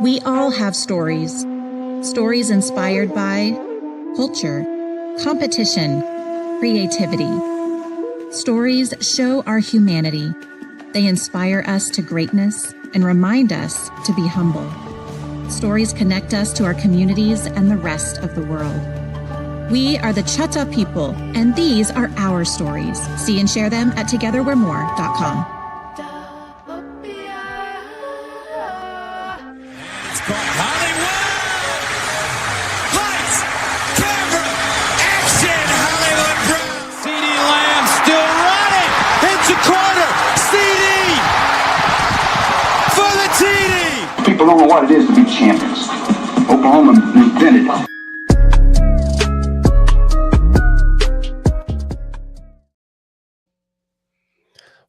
We all have stories. Stories inspired by culture, competition, creativity. Stories show our humanity. They inspire us to greatness and remind us to be humble. Stories connect us to our communities and the rest of the world. We are the Chutta people, and these are our stories. See and share them at togetherwe'remore.com. It's called Hollywood! Lights, camera, action! Hollywood Brown! CeeDee Lamb still running! Hits a corner! CeeDee! For the TD! People don't know what it is to be champions. Oklahoma invented it.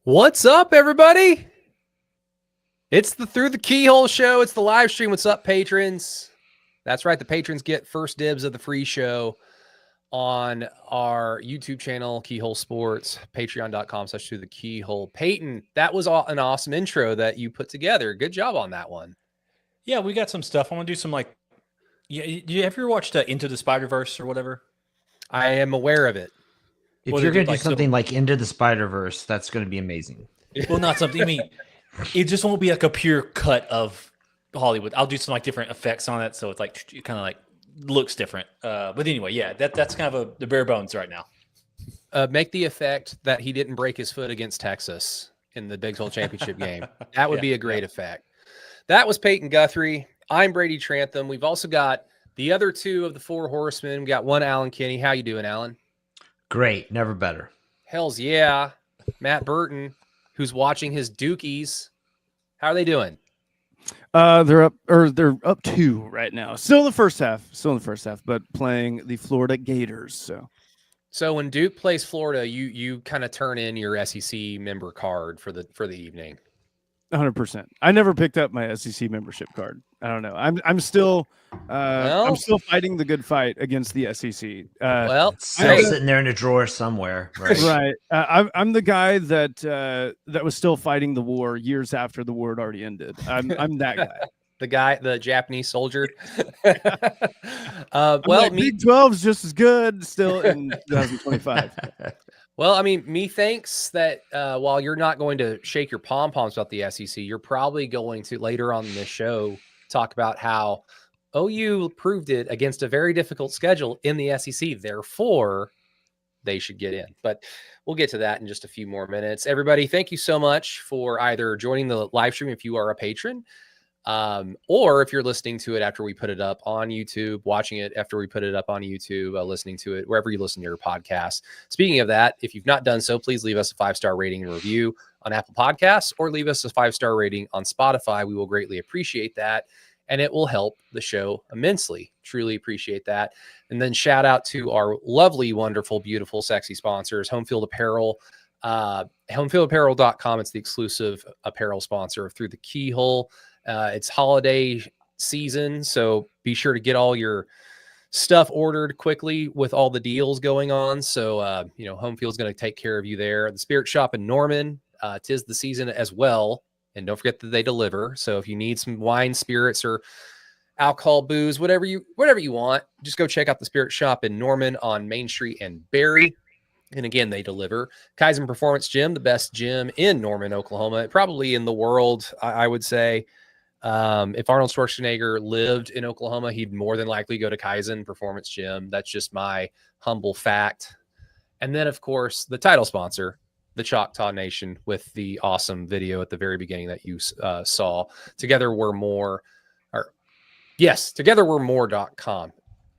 What's up, everybody? It's the Through the Keyhole show. It's the live stream. What's up, patrons? That's right. The patrons get first dibs of the free show on our YouTube channel, Keyhole Sports, patreon.com/through the keyhole. Peyton, that was an awesome intro that you put together. Good job on that one. Yeah, we got some stuff. I want to do some have you ever watched Into the Spider-Verse or whatever? I am aware of it. If you're going to do something like Into the Spider-Verse, that's going to be amazing. Well, not something. I mean, it just won't be like a pure cut of Hollywood. I'll do some like different effects on it, so it's like it kind of like looks different. But anyway, yeah, that's kind of the bare bones right now. Make the effect that he didn't break his foot against Texas in the Big 12 championship game. That would be a great effect. That was Peyton Guthrie. I'm Brady Trantham. We've also got the other two of the four horsemen. We got one Alan Kinney. How you doing, Alan? Great, never better. Hells yeah. Matt Burton, who's watching his Dukies. How are they doing? They're up 2 right now. Still in the first half, but playing the Florida Gators. So when Duke plays Florida, you kind of turn in your SEC member card for the evening. 100%. I never picked up my SEC membership card. I don't know. I'm still fighting the good fight against the SEC. It's still sitting there in a drawer somewhere. Right. Right. I'm the guy that was still fighting the war years after the war had already ended. I'm that guy. the Japanese soldier. Big 12's just as good still in 2025. Well, I mean, methinks that while you're not going to shake your pom-poms about the SEC, you're probably going to later on in this show talk about how OU proved it against a very difficult schedule in the SEC. Therefore, they should get in. But we'll get to that in just a few more minutes. Everybody, thank you so much for either joining the live stream if you are a patron, or if you're listening to it after we put it up on YouTube, watching it after we put it up on YouTube, listening to it wherever you listen to your podcast. Speaking of that, if you've not done so, please leave us a 5-star rating and review on Apple Podcasts, or leave us a 5-star rating on Spotify. We will greatly appreciate that, and it will help the show immensely. Truly appreciate that. And then shout out to our lovely, wonderful, beautiful, sexy sponsors, Home Field Apparel. Homefieldapparel.com. It's the exclusive apparel sponsor of Through the Keyhole. It's holiday season, so be sure to get all your stuff ordered quickly with all the deals going on. So, Home Field's going to take care of you there. The Spirit Shop in Norman, 'tis the season as well. And don't forget that they deliver. So if you need some wine, spirits, or alcohol, booze, whatever you want, just go check out the Spirit Shop in Norman on Main Street and Barry. And again, they deliver. Kaizen Performance Gym, the best gym in Norman, Oklahoma, probably in the world, I would say. If Arnold Schwarzenegger lived in Oklahoma, he'd more than likely go to Kaizen Performance Gym. That's just my humble fact. And then, of course, the title sponsor, the Choctaw Nation, with the awesome video at the very beginning that you saw. Together We're More.com.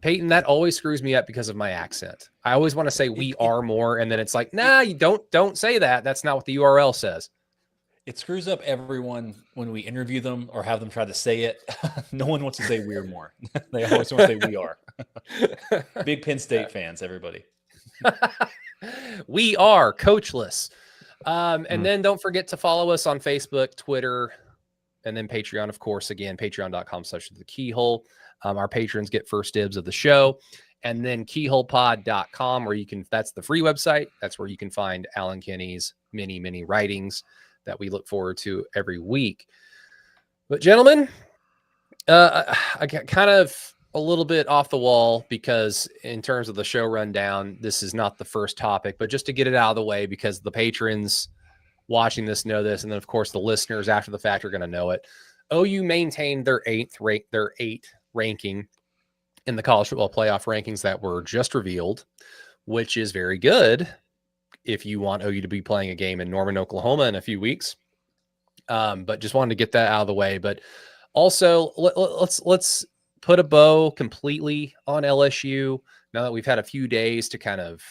Peyton, that always screws me up because of my accent. I always want to say we are more, and then it's like, nah, you don't say that. That's not what the URL says. It screws up everyone when we interview them or have them try to say it. No one wants to say we're more. They always want to say we are. Big Penn State fans, everybody. We are coachless. And then don't forget to follow us on Facebook, Twitter, and then Patreon, of course. Again, patreon.com/the Keyhole. Our patrons get first dibs of the show. And then keyholepod.com, where that's the free website. That's where you can find Alan Kinney's many, many writings that we look forward to every week. But gentlemen, I got kind of a little bit off the wall because in terms of the show rundown, this is not the first topic, but just to get it out of the way because the patrons watching this know this, and then of course the listeners after the fact are going to know it. OU maintained their eighth ranking in the college football playoff rankings that were just revealed, which is very good if you want OU to be playing a game in Norman, Oklahoma in a few weeks. But just wanted to get that out of the way. But also, let's put a bow completely on LSU now that we've had a few days to kind of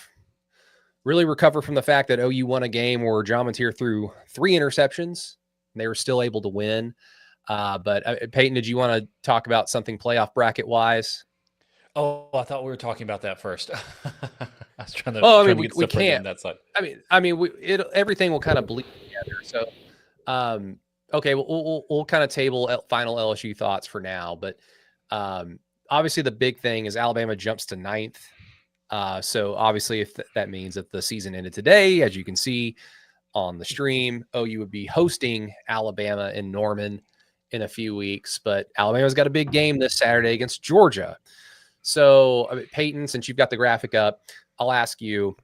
really recover from the fact that OU won a game where John Mateer threw 3 interceptions. And they were still able to win. But Peyton, did you want to talk about something playoff bracket wise? Oh, I thought we were talking about that first. I was trying to. Oh, I mean, we can't. On that side. I mean, everything will kind of bleed together. So, okay, we'll kind of table final LSU thoughts for now. But obviously, the big thing is Alabama jumps to 9th. So obviously, if that means that the season ended today, as you can see on the stream, OU would be hosting Alabama in Norman in a few weeks. But Alabama's got a big game this Saturday against Georgia. So, Peyton, since you've got the graphic up, I'll ask you,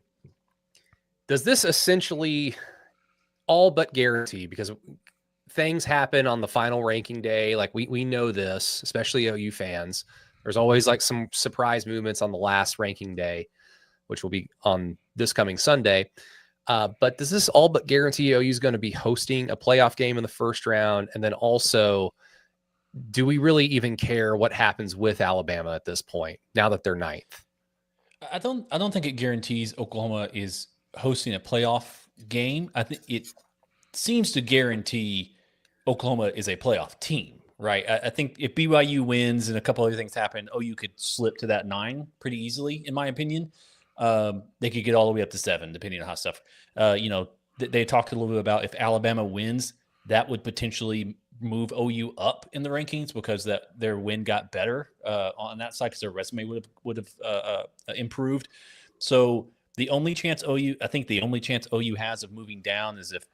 does this essentially all but guarantee, because things happen on the final ranking day, like we know this, especially OU fans, there's always like some surprise movements on the last ranking day, which will be on this coming Sunday. But does this all but guarantee OU is going to be hosting a playoff game in the first round? And then also, do we really even care what happens with Alabama at this point, now that they're 9th? I don't think it guarantees Oklahoma is hosting a playoff game. I think it seems to guarantee Oklahoma is a playoff team, right? I think if BYU wins and a couple other things happen, OU could slip to that 9 pretty easily, in my opinion. They could get all the way up to 7, depending on how stuff. They talked a little bit about if Alabama wins, that would potentially move OU up in the rankings because that their win got better on that side because their resume would have improved. So the only chance OU has of moving down is if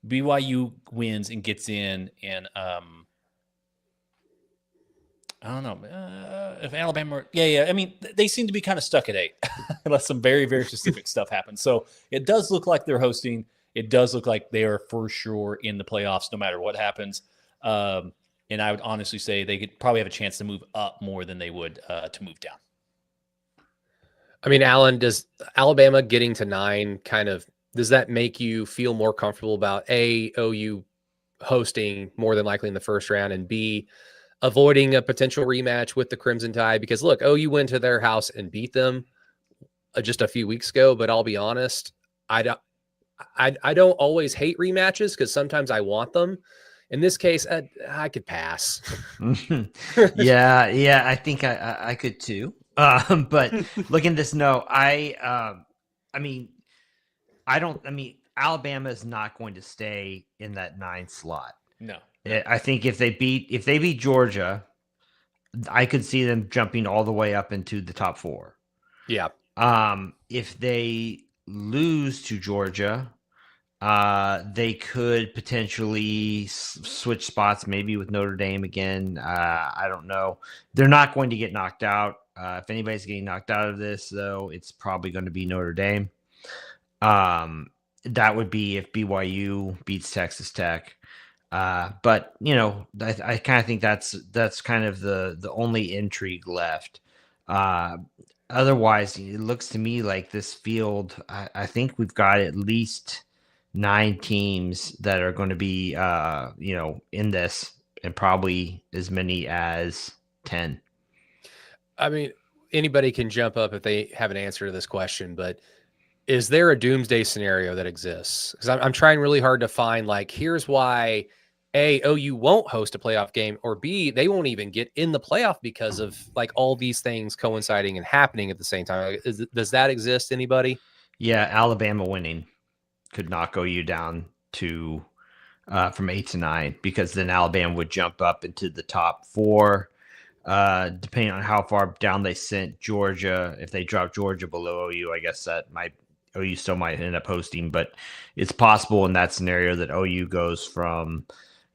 BYU wins and gets in, and I don't know if Alabama. Yeah. I mean, they seem to be kind of stuck at 8 unless some very, very specific stuff happens. So it does look like they're hosting. It does look like they are for sure in the playoffs no matter what happens. And I would honestly say they could probably have a chance to move up more than they would to move down. I mean, Alan, does Alabama getting to 9 does that make you feel more comfortable about A, OU hosting more than likely in the first round, and B, avoiding a potential rematch with the Crimson Tide? Because look, OU went to their house and beat them just a few weeks ago, but I'll be honest, I don't always hate rematches because sometimes I want them. In this case, I could pass. Yeah, I think I could too. But looking at this, no, Alabama is not going to stay in that 9 slot. No. I think if they beat Georgia, I could see them jumping all the way up into the top 4. Yeah. If they lose to Georgia, they could potentially switch spots, maybe with Notre Dame again. I don't know. They're not going to get knocked out. If anybody's getting knocked out of this, though, it's probably going to be Notre Dame. That would be if BYU beats Texas Tech. But I kind of think that's kind of the only intrigue left. Otherwise, it looks to me like this field. I think we've got at least 9 teams that are going to be, in this, and probably as many as 10. I mean, anybody can jump up if they have an answer to this question, but is there a doomsday scenario that exists? Because I'm trying really hard to find, like, here's why A, OU won't host a playoff game, or B, they won't even get in the playoff because of like all these things coinciding and happening at the same time. Does that exist? Anybody? Yeah, Alabama winning could knock OU down to from 8 to 9, because then Alabama would jump up into the top 4. Depending on how far down they sent Georgia. If they drop Georgia below OU, I guess OU still might end up hosting, but it's possible in that scenario that OU goes from,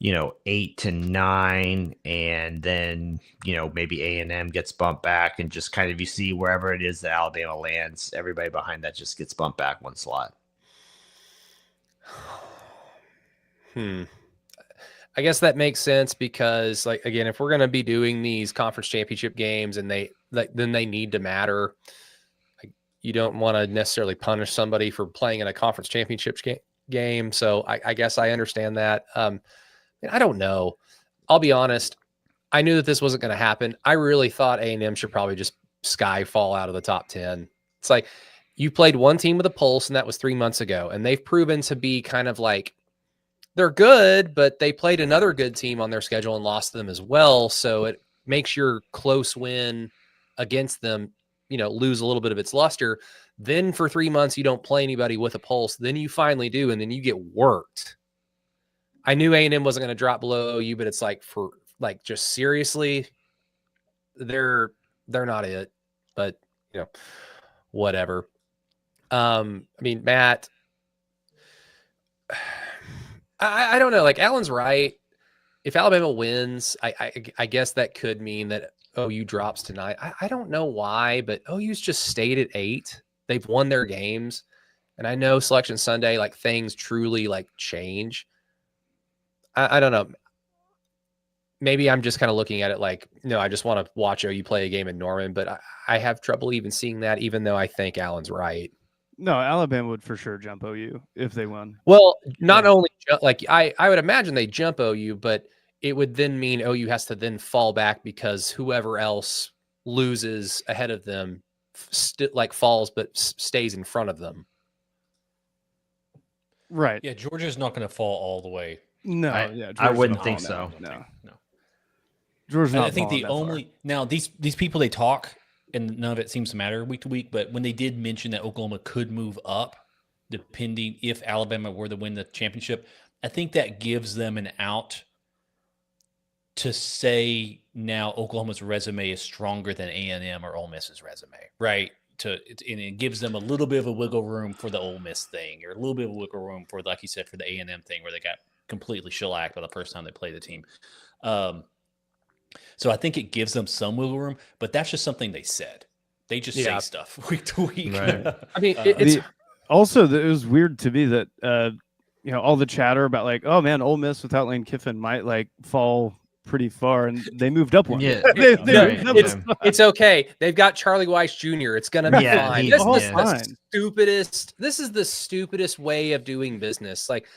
8 to 9, and then maybe A&M gets bumped back, and just kind of you see wherever it is that Alabama lands, everybody behind that just gets bumped back one slot. I guess that makes sense because, like, again, if we're going to be doing these conference championship games and then they need to matter, like, you don't want to necessarily punish somebody for playing in a conference championship game. So I guess I understand that. I don't know. I'll be honest. I knew that this wasn't going to happen. I really thought A&M should probably just sky fall out of the top 10. It's like you played one team with a pulse, and that was 3 months ago. And they've proven to be kind of like, they're good, but they played another good team on their schedule and lost them as well. So it makes your close win against them, lose a little bit of its luster. Then for 3 months, you don't play anybody with a pulse. Then you finally do, and then you get worked. I knew A&M wasn't going to drop below OU, but it's like, for like, just seriously, they're not it. But whatever. Matt, I don't know. Like, Alan's right. If Alabama wins, I guess that could mean that OU drops tonight. I don't know why, but OU's just stayed at 8. They've won their games, and I know Selection Sunday, like, things truly like change. I don't know. Maybe I'm just kind of looking at it like, no, I just want to watch OU play a game in Norman, but I have trouble even seeing that, even though I think Alan's right. No, Alabama would for sure jump OU if they won. Well, not only like I would imagine they jump OU, but it would then mean OU has to then fall back because whoever else loses ahead of them falls but stays in front of them. Right. Yeah, Georgia's not going to fall all the way. No, I wouldn't think so. No. Georgia's not. I think now these people, they talk, and none of it seems to matter week to week. But when they did mention that Oklahoma could move up, depending if Alabama were to win the championship, I think that gives them an out to say now Oklahoma's resume is stronger than A&M or Ole Miss's resume, right? And it gives them a little bit of a wiggle room for the Ole Miss thing, or a little bit of a wiggle room for, like you said, for the A&M thing, where they got completely shellacked by the first time they played the team. So I think it gives them some wiggle room, but that's just something they said. They just say stuff week to week. Right. It's also, it was weird to me that all the chatter about, like, oh man, Ole Miss without Lane Kiffin might like fall pretty far, and they moved up one. Yeah, it's okay. They've got Charlie Weiss Jr. It's gonna be fine. This is the stupidest way of doing business. Like,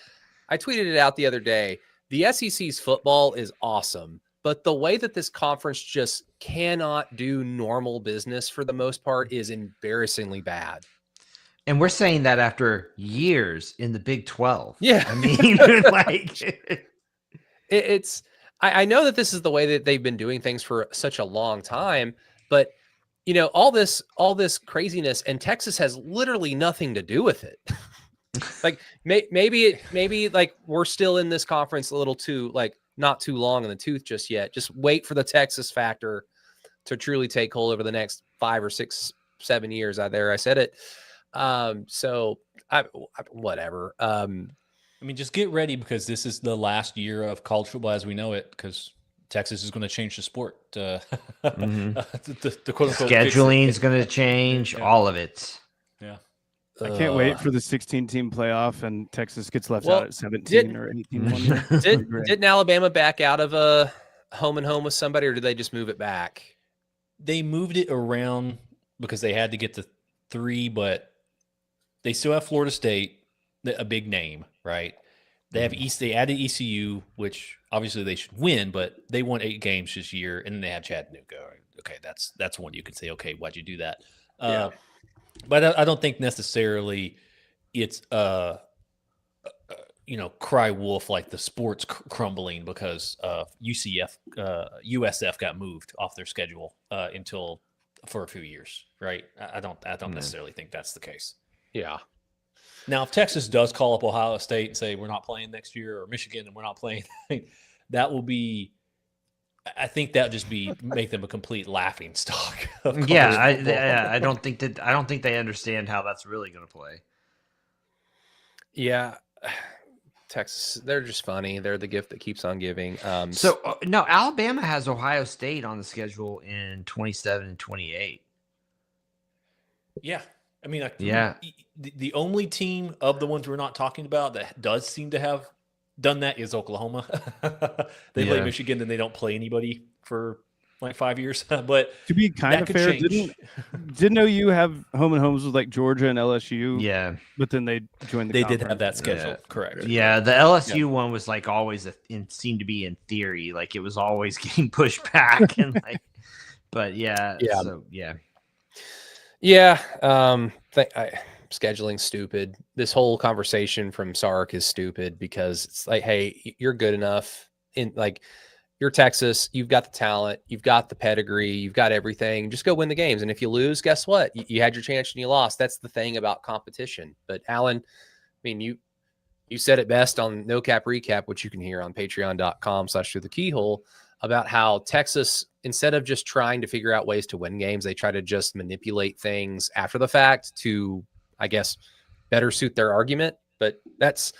I tweeted it out the other day. The SEC's football is awesome, but the way that this conference just cannot do normal business for the most part is embarrassingly bad. And we're saying that after years in the Big 12. Yeah. I mean, like I know that this is the way that they've been doing things for such a long time, but all this craziness, and Texas has literally nothing to do with it. Like, maybe like we're still in this conference a little too, like, not too long in the tooth just yet. Just wait for the Texas factor to truly take hold over the next 5 or 6, 7 years out there. I said it. So whatever. Just get ready, because this is the last year of college football as we know it, because Texas is going to change the sport. The quote unquote scheduling is going to change, all of it. Yeah. I can't wait for the 16-team playoff and Texas gets left out at 17 or 18. Didn't Alabama back out of a home and home with somebody, or did they just move it back? They moved it around because they had to get to 3, but they still have Florida State, a big name, right? They have They added ECU, which obviously they should win, but they won 8 games this year, and then they have Chattanooga. Okay, that's one you could say, okay, why'd you do that? But I don't think necessarily it's cry wolf like the sport's crumbling because USF got moved off their schedule until for a few years, right? I don't necessarily think that's the case. Yeah. Now, if Texas does call up Ohio State and say we're not playing next year, or Michigan and we're not playing, that will be. I think that just make them a complete laughing stock. I don't think they understand how that's really going to play. Yeah. Texas, they're just funny. They're the gift that keeps on giving. No, Alabama has Ohio State on the schedule in 27 and 28. Yeah. I mean, Yeah. the only team of the ones we're not talking about that does seem to have done that is Oklahoma. They play Michigan, then they don't play anybody for like 5 years. But to be kind of fair, didn't OU have home and homes with like Georgia and LSU? Yeah, but then they joined the They conference. did have that schedule, correct? Yeah, the LSU one was like always seemed to be in theory, like it was always getting pushed back and like, but scheduling's stupid. This whole conversation from Sark is stupid because it's like, hey, you're good enough in like. You're Texas. You've got the talent. You've got the pedigree. You've got everything. Just go win the games. And if you lose, guess what? You had your chance and you lost. That's the thing about competition. But Alan, I mean, you said it best on No Cap Recap, which you can hear on patreon.com/through the keyhole, about how Texas, instead of just trying to figure out ways to win games, they try to just manipulate things after the fact to, I guess, better suit their argument. But that's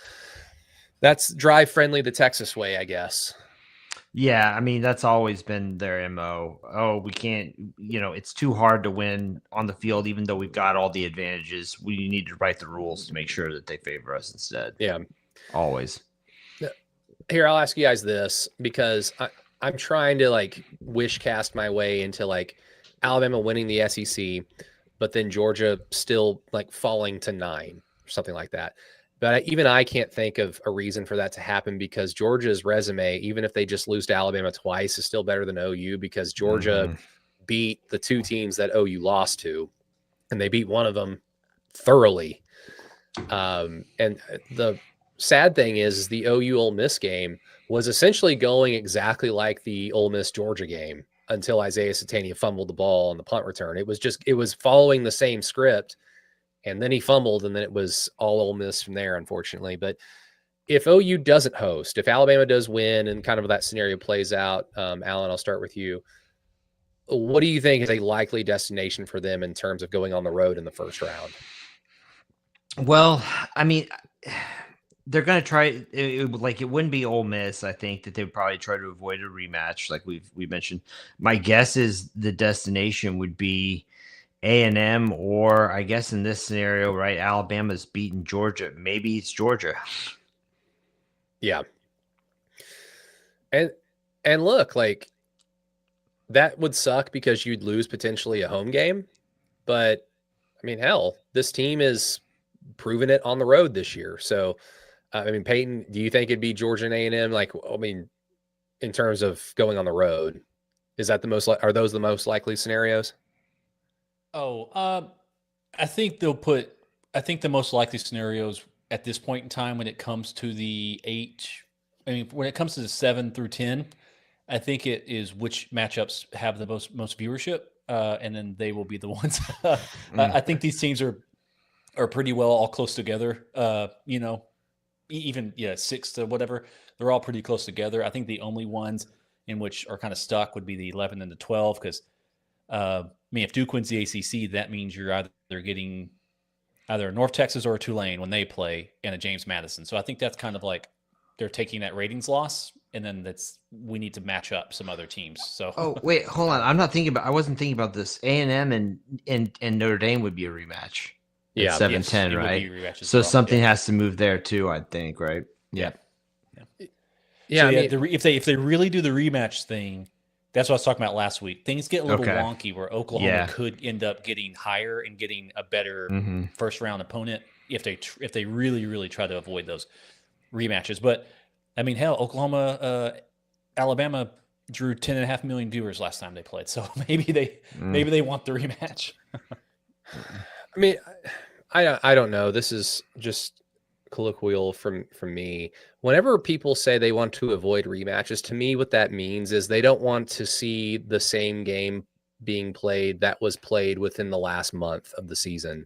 drive friendly the Texas way, I guess. Yeah, I mean, that's always been their MO. Oh, we can't, it's too hard to win on the field, even though we've got all the advantages. We need to write the rules to make sure that they favor us instead. Yeah. Always. Here, I'll ask you guys this because I'm trying to like wish cast my way into like Alabama winning the SEC, but then Georgia still like falling to 9 or something like that. But even I can't think of a reason for that to happen because Georgia's resume, even if they just lose to Alabama twice, is still better than OU because Georgia beat the 2 teams that OU lost to, and they beat one of them thoroughly. And the sad thing is the OU Ole Miss game was essentially going exactly like the Ole Miss Georgia game until Isaiah Satania fumbled the ball on the punt return. It was following the same script. And then he fumbled, and then it was all Ole Miss from there, unfortunately. But if OU doesn't host, if Alabama does win and kind of that scenario plays out, Alan, I'll start with you. What do you think is a likely destination for them in terms of going on the road in the first round? Well, I mean, they're going to try it wouldn't be Ole Miss. I think that they would probably try to avoid a rematch like we mentioned. My guess is the destination would be A&M, or I guess in this scenario, right, Alabama's beaten Georgia. Maybe it's Georgia. Yeah. And look, like that would suck because you'd lose potentially a home game. But I mean, hell, this team is proven it on the road this year. So, I mean, Peyton, do you think it'd be Georgia and A&M? Like, I mean, in terms of going on the road, is that are those the most likely scenarios? I think the most likely scenarios at this point in time when it comes to when it comes to the 7 through 10, I think it is which matchups have the most viewership, and then they will be the ones. I think these teams are pretty well all close together. Even 6 to whatever, they're all pretty close together. I think the only ones in which are kind of stuck would be the 11 and the 12 because. If Duke wins the ACC, that means you're either getting either North Texas or a Tulane when they play and a James Madison. So I think that's kind of like they're taking that ratings loss, and then we need to match up some other teams. So wait, hold on. I wasn't thinking about this. A&M and Notre Dame would be a rematch. Yeah, 7-10, right? So something has to move there too, I think, right? Yeah. Yeah. If they really do the rematch thing. That's what I was talking about last week. Things get a little wonky where Oklahoma could end up getting higher and getting a better first round opponent if they really, really try to avoid those rematches. But I mean, hell, Alabama drew 10.5 million viewers last time they played, so maybe they want the rematch. I mean, I don't know. This is just colloquial from me. Whenever people say they want to avoid rematches, to me what that means is they don't want to see the same game being played that was played within the last month of the season.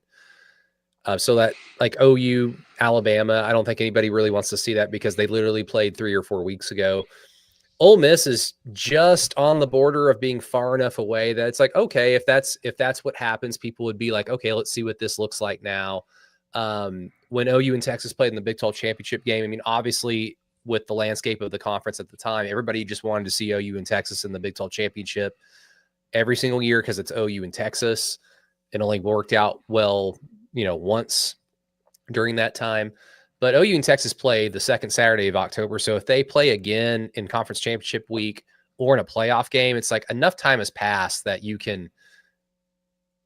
So that like OU, Alabama, I don't think anybody really wants to see that because they literally played 3 or 4 weeks ago. Ole Miss is just on the border of being far enough away that it's like, okay, if that's what happens, people would be like, okay, let's see what this looks like now. when OU and Texas played in the Big 12 championship game, I mean, obviously with the landscape of the conference at the time, everybody just wanted to see OU and Texas in the Big 12 championship every single year because it's OU and Texas. It only worked out well, once during that time. But OU and Texas play the second Saturday of October. So if they play again in conference championship week or in a playoff game, it's like enough time has passed that you can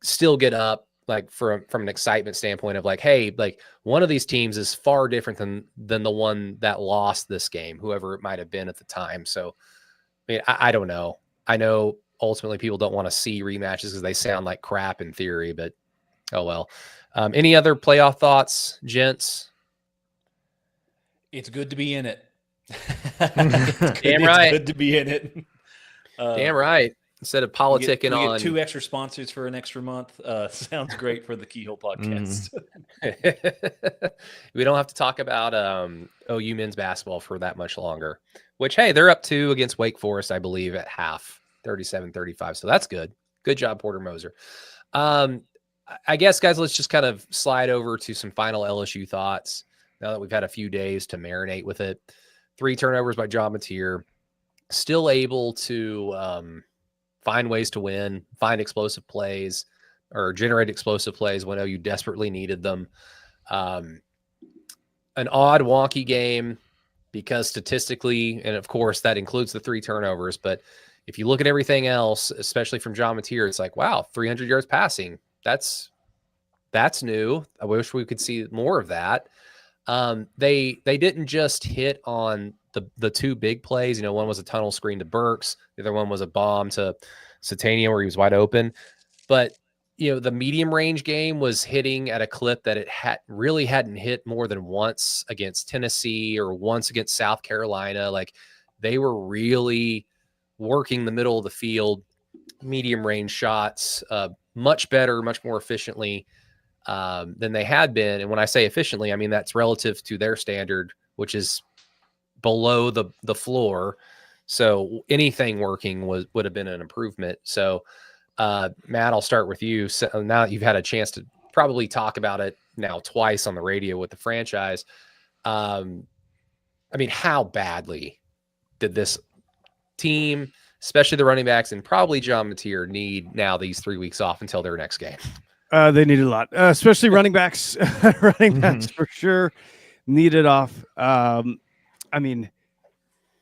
still get up, like from an excitement standpoint of like, hey, like one of these teams is far different than the one that lost this game, whoever it might have been at the time. So, I mean, I don't know. I know ultimately people don't want to see rematches because they sound like crap in theory, but oh well. Any other playoff thoughts, gents? It's good to be in it. Damn right. It's good to be in it. Damn right. Instead of politicking we on get 2 extra sponsors for an extra month. Sounds great for the Keyhole podcast. We don't have to talk about OU men's basketball for that much longer, which, hey, they're up 2 against Wake Forest, I believe, at half, 37-35. So that's good. Good job, Porter Moser. I guess, guys, let's just kind of slide over to some final LSU thoughts now that we've had a few days to marinate with it. 3 turnovers by John Mateer. Still able to find ways to win, find explosive plays, or generate explosive plays when OU desperately needed them. An odd, wonky game because statistically, and of course that includes the 3 turnovers, but if you look at everything else, especially from John Mateer, it's like, wow, 300 yards passing. That's new. I wish we could see more of that. They didn't just hit on the 2 big plays. One was a tunnel screen to Burks. The other one was a bomb to Satania where he was wide open. But, the medium range game was hitting at a clip that it really hadn't hit more than once against Tennessee or once against South Carolina. Like they were really working the middle of the field, medium range shots, much better, much more efficiently than they had been. And when I say efficiently, I mean that's relative to their standard, which is below the floor. So anything working would have been an improvement. So Matt, I'll start with you. So now that you've had a chance to probably talk about it now twice on the radio with the franchise. I mean, how badly did this team, especially the running backs and probably John Mateer, need now these 3 weeks off until their next game? They needed a lot, especially running backs. Running backs for sure needed off. I mean,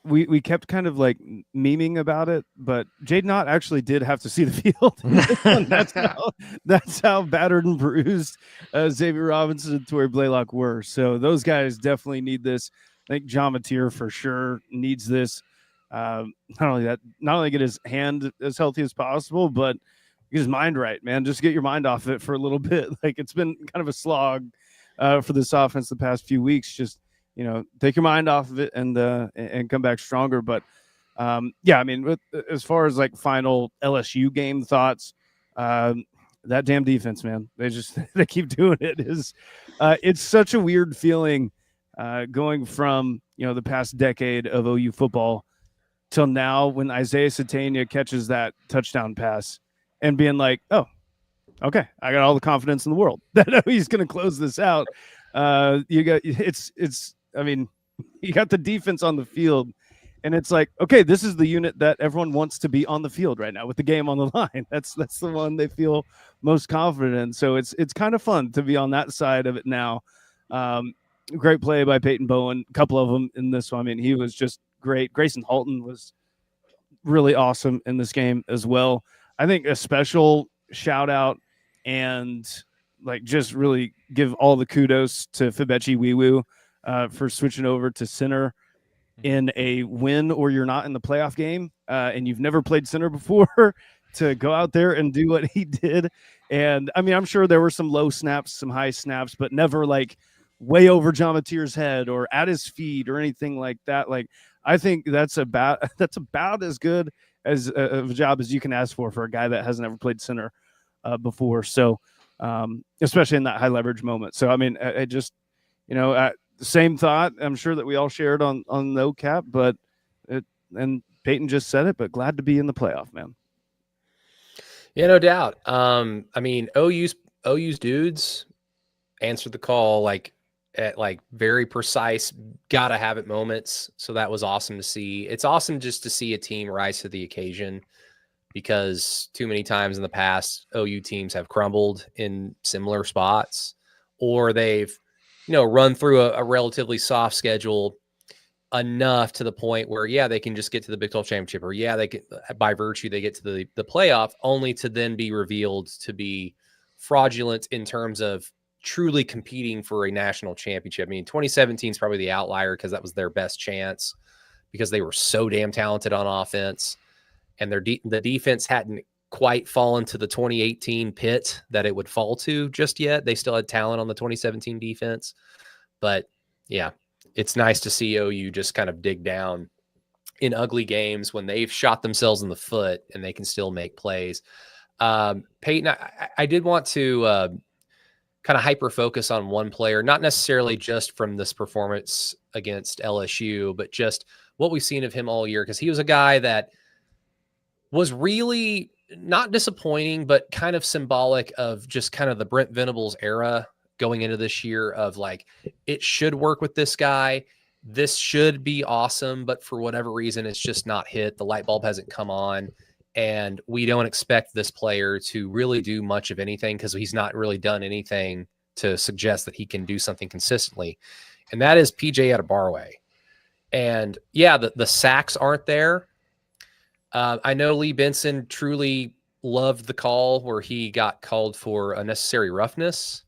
we kept kind of like memeing about it, but Jaden Ott actually did have to see the field. that's how battered and bruised Xavier Robinson and Torrey Blaylock were. So those guys definitely need this. I think John Mateer for sure needs this. Not only get his hand as healthy as possible, but get his mind right, man. Just get your mind off of it for a little bit. Like it's been kind of a slog for this offense the past few weeks. Just take your mind off of it and come back stronger. But yeah, I mean, as far as like final LSU game thoughts, that damn defense, man, they keep doing it. It's such a weird feeling going from the past decade of OU football till now when Isaiah Satania catches that touchdown pass and being like, oh, okay, I got all the confidence in the world that he's going to close this out. I mean, you got the defense on the field, and it's like, okay, this is the unit that everyone wants to be on the field right now with the game on the line. That's the one they feel most confident in. So it's kind of fun to be on that side of it now. Great play by Peyton Bowen, a couple of them in this one. I mean, he was just great. Grayson Halton was really awesome in this game as well. I think a special shout out and like just really give all the kudos to Fibechi Wiwu for switching over to center in a win or you're not in the playoff game and you've never played center before to go out there and do what he did. And I mean, I'm sure there were some low snaps, some high snaps, but never like way over John Mateer's head or at his feet or anything like that. Like, I think that's about as good as a job as you can ask for a guy that hasn't ever played center before. So, especially in that high leverage moment. So, I mean, I just, the same thought I'm sure that we all shared on no cap, but and Peyton just said it, but glad to be in the playoff, man. Yeah, no doubt. I mean, OU's dudes answered the call like at like very precise, gotta have it moments. So that was awesome to see. It's awesome just to see a team rise to the occasion, because too many times in the past, OU teams have crumbled in similar spots, or they've, run through a relatively soft schedule enough to the point where, yeah, they can just get to the Big 12 championship, or yeah, they can, by virtue, they get to the playoff, only to then be revealed to be fraudulent in terms of truly competing for a national championship. I mean, 2017 is probably the outlier because that was their best chance, because they were so damn talented on offense, and the defense hadn't quite fallen to the 2018 pit that it would fall to just yet. They still had talent on the 2017 defense, but yeah, it's nice to see OU just kind of dig down in ugly games when they've shot themselves in the foot and they can still make plays. Peyton, I did want to kind of hyper focus on one player, not necessarily just from this performance against LSU, but just what we've seen of him all year, because he was a guy that was really not disappointing, but kind of symbolic of just kind of the Brent Venables era going into this year of like, it should work with this guy. This should be awesome, but for whatever reason, it's just not hit. The light bulb hasn't come on, and we don't expect this player to really do much of anything because he's not really done anything to suggest that he can do something consistently. And that is PJ Adebarwe. And yeah, the sacks aren't there. I know Lee Benson truly loved the call where he got called for unnecessary roughness.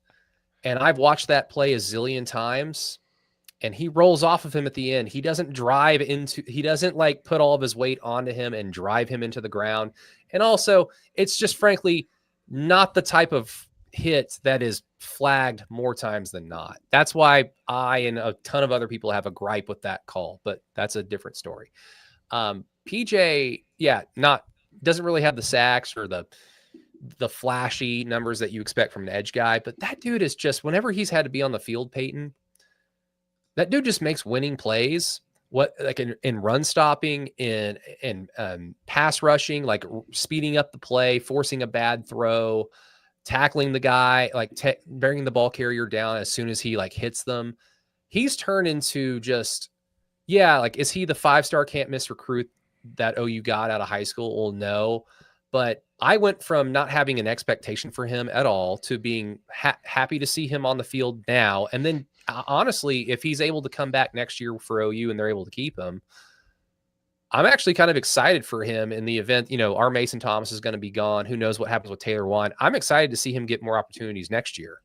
And I've watched that play a zillion times, and he rolls off of him at the end. He doesn't he doesn't like put all of his weight onto him and drive him into the ground. And also, it's just frankly not the type of hit that is flagged more times than not. That's why I and a ton of other people have a gripe with that call, but that's a different story. PJ, doesn't really have the sacks or the flashy numbers that you expect from an edge guy, but that dude is just, whenever he's had to be on the field, Peyton, that dude just makes winning plays. What, like in run stopping, in pass rushing, like speeding up the play, forcing a bad throw, tackling the guy, like bearing the ball carrier down as soon as he like hits them. He's turned into just, like, is he the 5-star can't miss recruit that OU got out of high school? Well, no. But I went from not having an expectation for him at all to being happy to see him on the field now. And then honestly, if he's able to come back next year for OU and they're able to keep him, I'm actually kind of excited for him in the event, our Mason Thomas is going to be gone. Who knows what happens with Taylor Wine? I'm excited to see him get more opportunities next year.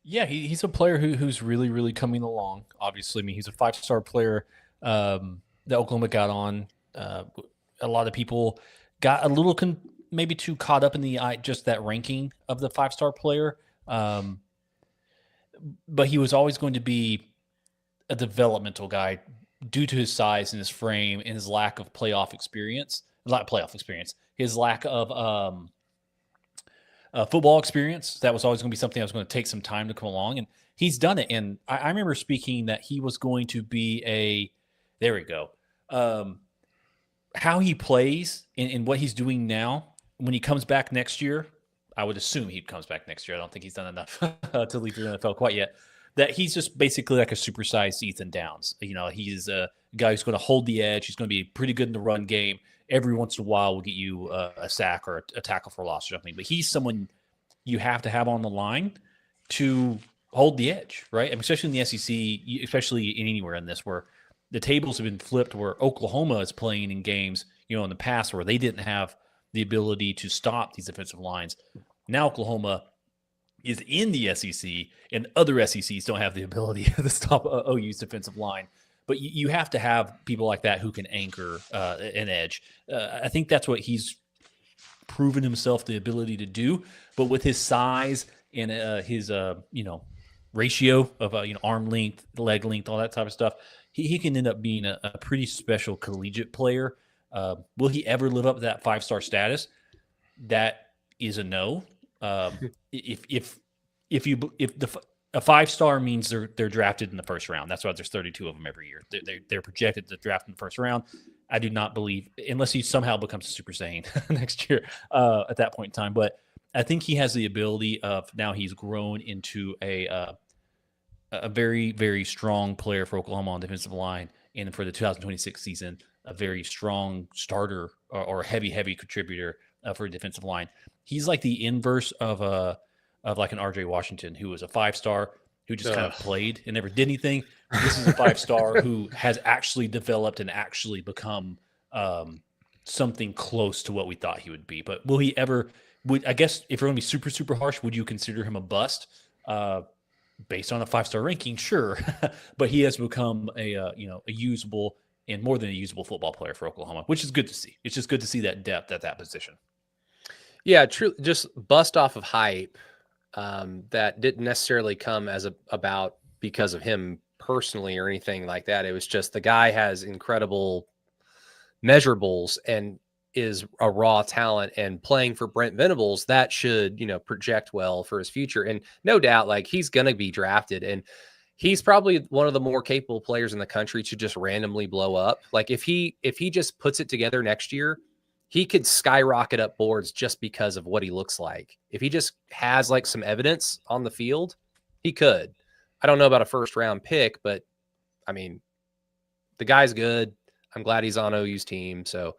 Yeah, he's a player who's really, really coming along. Obviously, I mean, he's a 5-star player that Oklahoma got on. A lot of people got a little maybe too caught up in just that ranking of the 5-star player. But he was always going to be a developmental guy due to his size and his frame and his lack of playoff experience. His lack of football experience. That was always going to be something that was going to take some time to come along, and he's done it. And I remember speaking that he was going to be there we go. How he plays and what he's doing now, when he comes back next year, I would assume he comes back next year. I don't think he's done enough to leave the NFL quite yet. That he's just basically like a supersized Ethan Downs. He's a guy who's going to hold the edge. He's going to be pretty good in the run game. Every once in a while, we'll get you a sack or a tackle for loss or something. But he's someone you have to have on the line to hold the edge, right? I mean, especially in the SEC, especially in anywhere in this, where the tables have been flipped, where Oklahoma is playing in games, in the past where they didn't have the ability to stop these defensive lines. Now Oklahoma is in the SEC, and other SECs don't have the ability to stop OU's defensive line. But you have to have people like that who can anchor an edge. I think that's what he's proven himself the ability to do. But with his size and his ratio of arm length, leg length, all that type of stuff, he can end up being a pretty special collegiate player. Will he ever live up to that 5-star status? That is a no. If a 5-star means they're drafted in the first round. That's why there's 32 of them every year. They're projected to draft in the first round. I do not believe, unless he somehow becomes a Super Saiyan next year at that point in time. But I think he has the ability of, now he's grown into a a very, very strong player for Oklahoma on defensive line, and for the 2026 season, a very strong starter or heavy, heavy contributor for a defensive line. He's like the inverse of like an RJ Washington, who was a 5-star who just kind of played and never did anything. This is a 5-star who has actually developed and actually become something close to what we thought he would be. But will he ever? I guess if you're going to be super, super harsh, would you consider him a bust? Based on a 5-star ranking, sure, but he has become a usable and more than a usable football player for Oklahoma, which is good to see. It's just good to see that depth at that position. Yeah, true. Just bust off of hype that didn't necessarily come about because of him personally or anything like that. It was just the guy has incredible measurables and is a raw talent, and playing for Brent Venables, that should, project well for his future. And no doubt, like, he's going to be drafted, and he's probably one of the more capable players in the country to just randomly blow up. Like, if he just puts it together next year, he could skyrocket up boards just because of what he looks like. If he just has like some evidence on the field, he could. I don't know about a first-round pick, but I mean, the guy's good. I'm glad he's on OU's team. So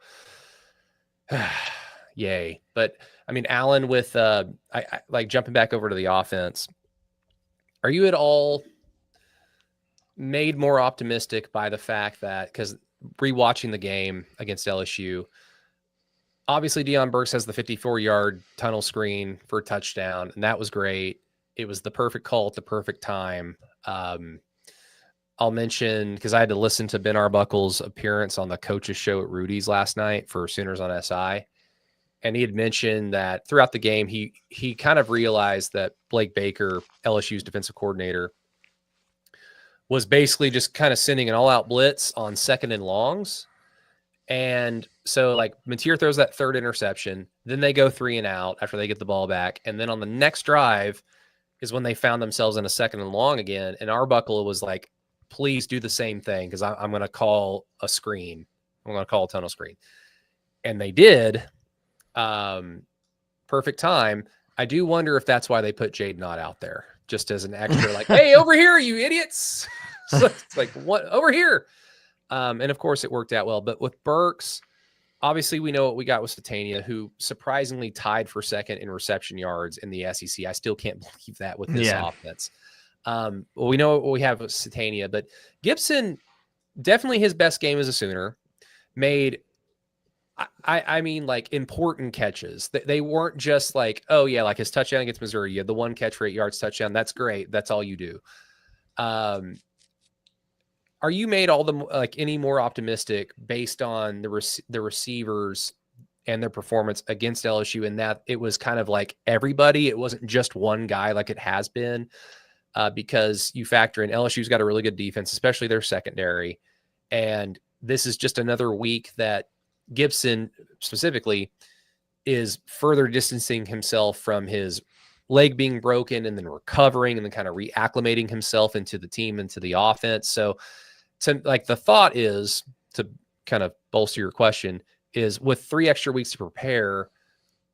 yay. But I mean, Alan, with I like jumping back over to the offense, are you at all made more optimistic by the fact that, because rewatching the game against LSU, obviously Deion Burks has the 54-yard tunnel screen for a touchdown, and that was great. It was the perfect call at the perfect time. I'll mention, because I had to listen to Ben Arbuckle's appearance on the coach's show at Rudy's last night for Sooners on SI. And he had mentioned that throughout the game, he kind of realized that Blake Baker, LSU's defensive coordinator, was basically just kind of sending an all-out blitz on 2nd and longs. And so, like, Mateer throws that 3rd interception. Then they go 3 and out after they get the ball back. And then on the next drive is when they found themselves in a 2nd and long again. And Arbuckle was like, please do the same thing, because I'm going to call a screen. I'm going to call a tunnel screen. And they did. Perfect time. I do wonder if that's why they put Jade Knott out there, just as an extra, like, hey, over here, you idiots. So it's like, what? Over here. And of course, it worked out well. But with Burks, obviously, we know what we got with Satania, who surprisingly tied for 2nd in reception yards in the SEC. I still can't believe that with this offense. Well, we know what we have with Satania, but Gibson, definitely his best game as a Sooner, made, I mean, like, important catches. They weren't just like, oh yeah, like his touchdown against Missouri, you had the 1 catch for 8 yards touchdown. That's great. That's all you do. Are you made any more optimistic based on the receivers and their performance against LSU, in that it was kind of like everybody, it wasn't just one guy like it has been? Because you factor in LSU's got a really good defense, especially their secondary. And this is just another week that Gibson specifically is further distancing himself from his leg being broken and then recovering and then kind of reacclimating himself into the team, into the offense. So the thought is, to kind of bolster your question, is with 3 extra weeks to prepare,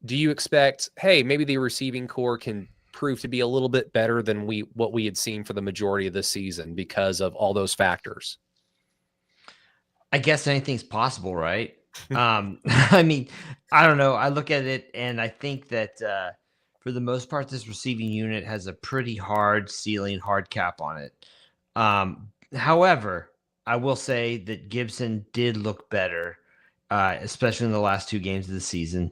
do you expect, hey, maybe the receiving core can prove to be a little bit better than what we had seen for the majority of the season because of all those factors? I guess anything's possible, right? I mean, I don't know. I look at it and I think that for the most part, this receiving unit has a pretty hard ceiling, hard cap on it. However, I will say that Gibson did look better, especially in the last 2 games of the season.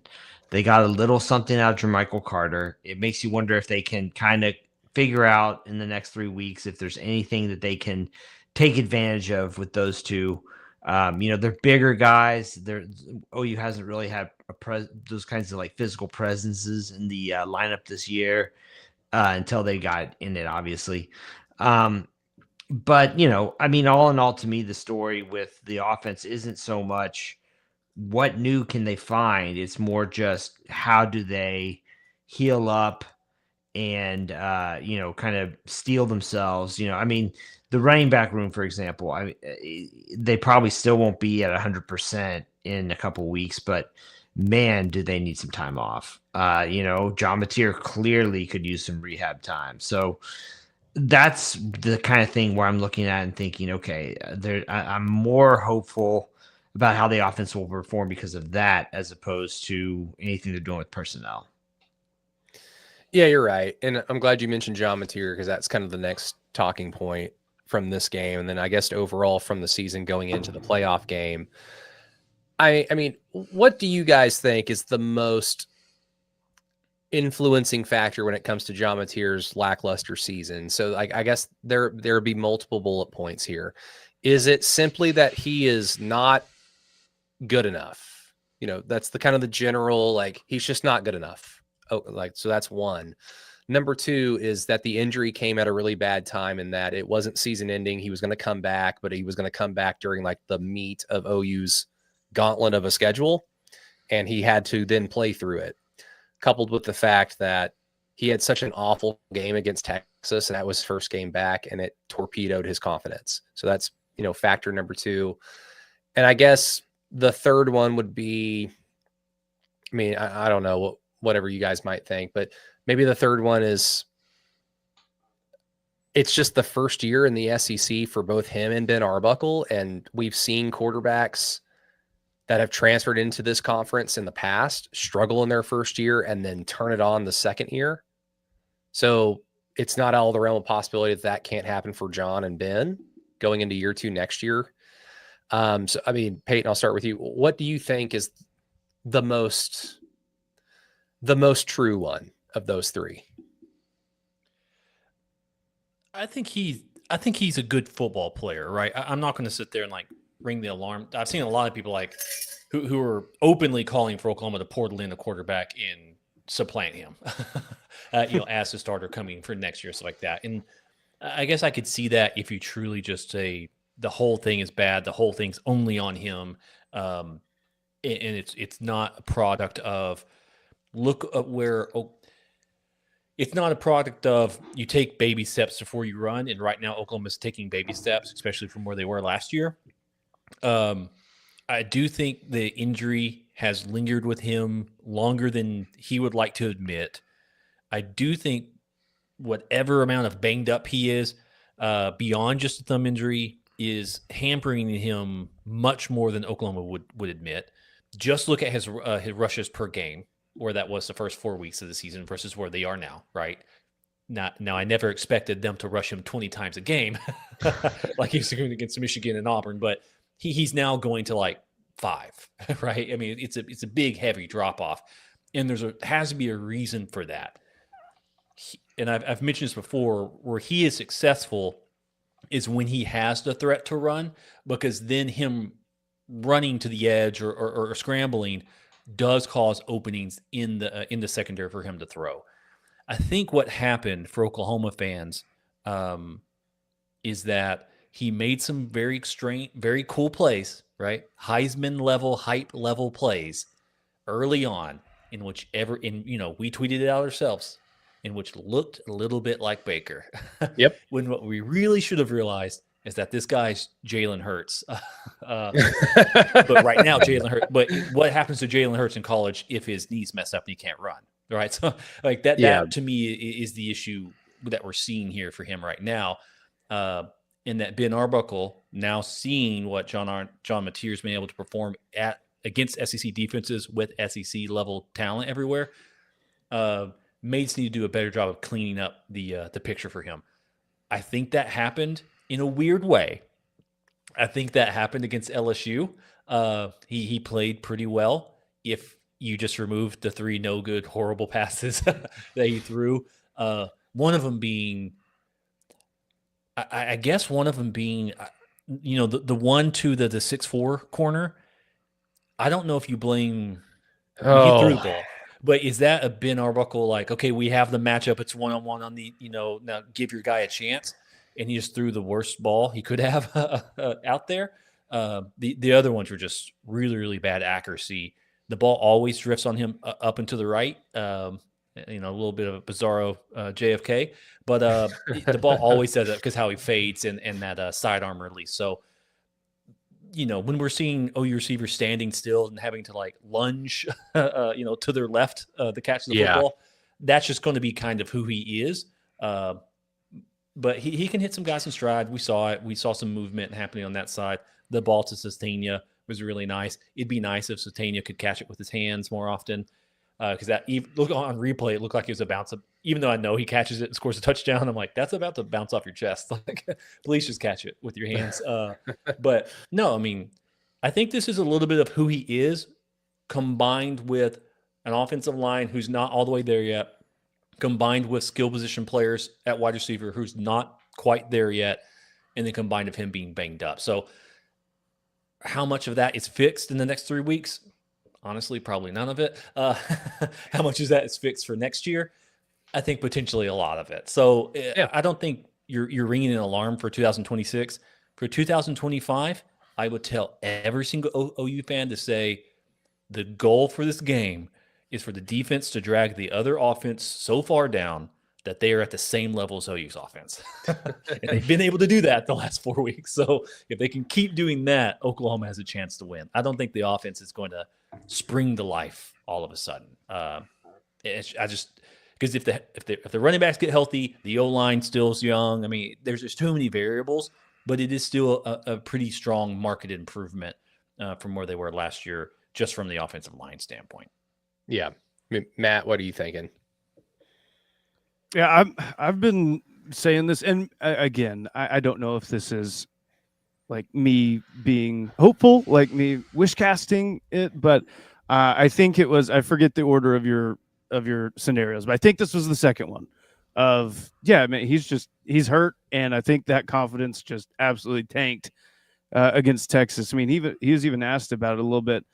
They got a little something out of Jermichael Carter. It makes you wonder if they can kind of figure out in the next 3 weeks if there's anything that they can take advantage of with those two. They're bigger guys. OU hasn't really had those kinds of like physical presences in the lineup this year until they got in it, obviously. But, I mean, all in all, to me, the story with the offense isn't so much what new can they find. It's more just how do they heal up and, kind of steel themselves. I mean, the running back room, for example, they probably still won't be at 100% in a couple weeks, but man, do they need some time off. John Mateer clearly could use some rehab time. So that's the kind of thing where I'm looking at and thinking, okay, I'm more hopeful about how the offense will perform because of that, as opposed to anything they're doing with personnel. Yeah, you're right. And I'm glad you mentioned John Mateer because that's kind of the next talking point from this game. And then I guess overall from the season going into the playoff game. I mean, what do you guys think is the most influencing factor when it comes to John Mateer's lackluster season? So I guess there would be multiple bullet points here. Is it simply that he is not good enough? You know, that's the kind of the general, like, he's just not good enough. Oh, like, so that's one. Number two is that the injury came at a really bad time in that it wasn't season ending. He was going to come back, but he was going to come back during like the meat of OU's gauntlet of a schedule. And he had to then play through it, coupled with the fact that he had such an awful game against Texas, and that was his first game back, and it torpedoed his confidence. So that's, you know, factor number two. And I guess the third one would be, I mean, I don't know, whatever you guys might think, but maybe the third one is it's just the first year in the SEC for both him and Ben Arbuckle. And we've seen quarterbacks that have transferred into this conference in the past struggle in their first year and then turn it on the second year. So it's not out of the realm of possibility that can't happen for John and Ben going into year two next year. So, I mean, Peyton, I'll start with you. What do you think is the most true one of those three? I think he's a good football player, right? I'm not going to sit there and like ring the alarm. I've seen a lot of people like who are openly calling for Oklahoma to portal in a quarterback and supplant him, as the starter coming for next year, stuff like that. And I guess I could see that if you truly just say the whole thing is bad, the whole thing's only on him, and it's not a product of look at where. It's not a product of you take baby steps before you run, and right now Oklahoma's taking baby steps, especially from where they were last year. I do think the injury has lingered with him longer than he would like to admit. I do think whatever amount of banged up he is, beyond just a thumb injury, is hampering him much more than Oklahoma would admit. Just look at his rushes per game, where that was the first 4 weeks of the season versus where they are now, right? Now, I never expected them to rush him 20 times a game like he was doing against Michigan and Auburn, but he's now going to like 5, right? I mean, it's a big, heavy drop off, and has to be a reason for that. And I've mentioned this before, where he is successful is when he has the threat to run, because then him running to the edge or scrambling does cause openings in the secondary for him to throw. I think what happened for Oklahoma fans is that he made some very cool plays, right? Heisman level, hype level plays early on, we tweeted it out ourselves, in which looked a little bit like Baker. Yep. When what we really should have realized is that this guy's Jalen Hurts. But right now, Jalen Hurts. But what happens to Jalen Hurts in college if his knees mess up and he can't run? Right. So like that, Yeah. that to me is the issue that we're seeing here for him right now. In that Ben Arbuckle, now seeing what John Mateer's been able to perform against SEC defenses with SEC level talent everywhere, Mates need to do a better job of cleaning up the picture for him. I think that happened in a weird way. I think that happened against LSU. He played pretty well. If you just removed the 3 no good, horrible passes that he threw, one of them being, I guess one of them being, the one to the 6'4" corner. I don't know if you blame. He threw the ball. But is that a Ben Arbuckle, like, okay, we have the matchup, it's 1-on-1 on the, now give your guy a chance, and he just threw the worst ball he could have out there? The other ones were just really, really bad accuracy. The ball always drifts on him up and to the right, a little bit of a bizarro JFK, but the ball always does that because how he fades and that sidearm release. So, when we're seeing OU receivers standing still and having to like lunge, to their left to catch the football, that's just going to be kind of who he is. but he can hit some guys in stride. We saw it. We saw some movement happening on that side. The ball to Sustainia was really nice. It'd be nice if Sustainia could catch it with his hands more often, because look on replay, it looked like it was a bounce up. Even though I know he catches it and scores a touchdown, I'm like, that's about to bounce off your chest. Like, please just catch it with your hands. But no, I mean, I think this is a little bit of who he is, combined with an offensive line who's not all the way there yet, combined with skill position players at wide receiver who's not quite there yet, and then combined of him being banged up. So how much of that is fixed in the next 3 weeks? Honestly, probably none of it. How much is that is fixed for next year? I think potentially a lot of it. So I don't think you're ringing an alarm for 2026. For 2025, I would tell every single OU fan to say the goal for this game is for the defense to drag the other offense so far down that they are at the same level as OU's offense. And they've been able to do that the last 4 weeks. So if they can keep doing that, Oklahoma has a chance to win. I don't think the offense is going to spring to life all of a sudden. Because if the running backs get healthy, the O-line still is young. I mean, there's just too many variables, but it is still a pretty strong market improvement from where they were last year, just from the offensive line standpoint. Yeah. I mean, Matt, what are you thinking? Yeah, I've been saying this, and again, I don't know if this is like me being hopeful, like me wish casting it, but I think it was. I forget the order of your scenarios, but I think this was the second one. I mean, he's hurt, and I think that confidence just absolutely tanked against Texas. I mean, he was even asked about it a little bit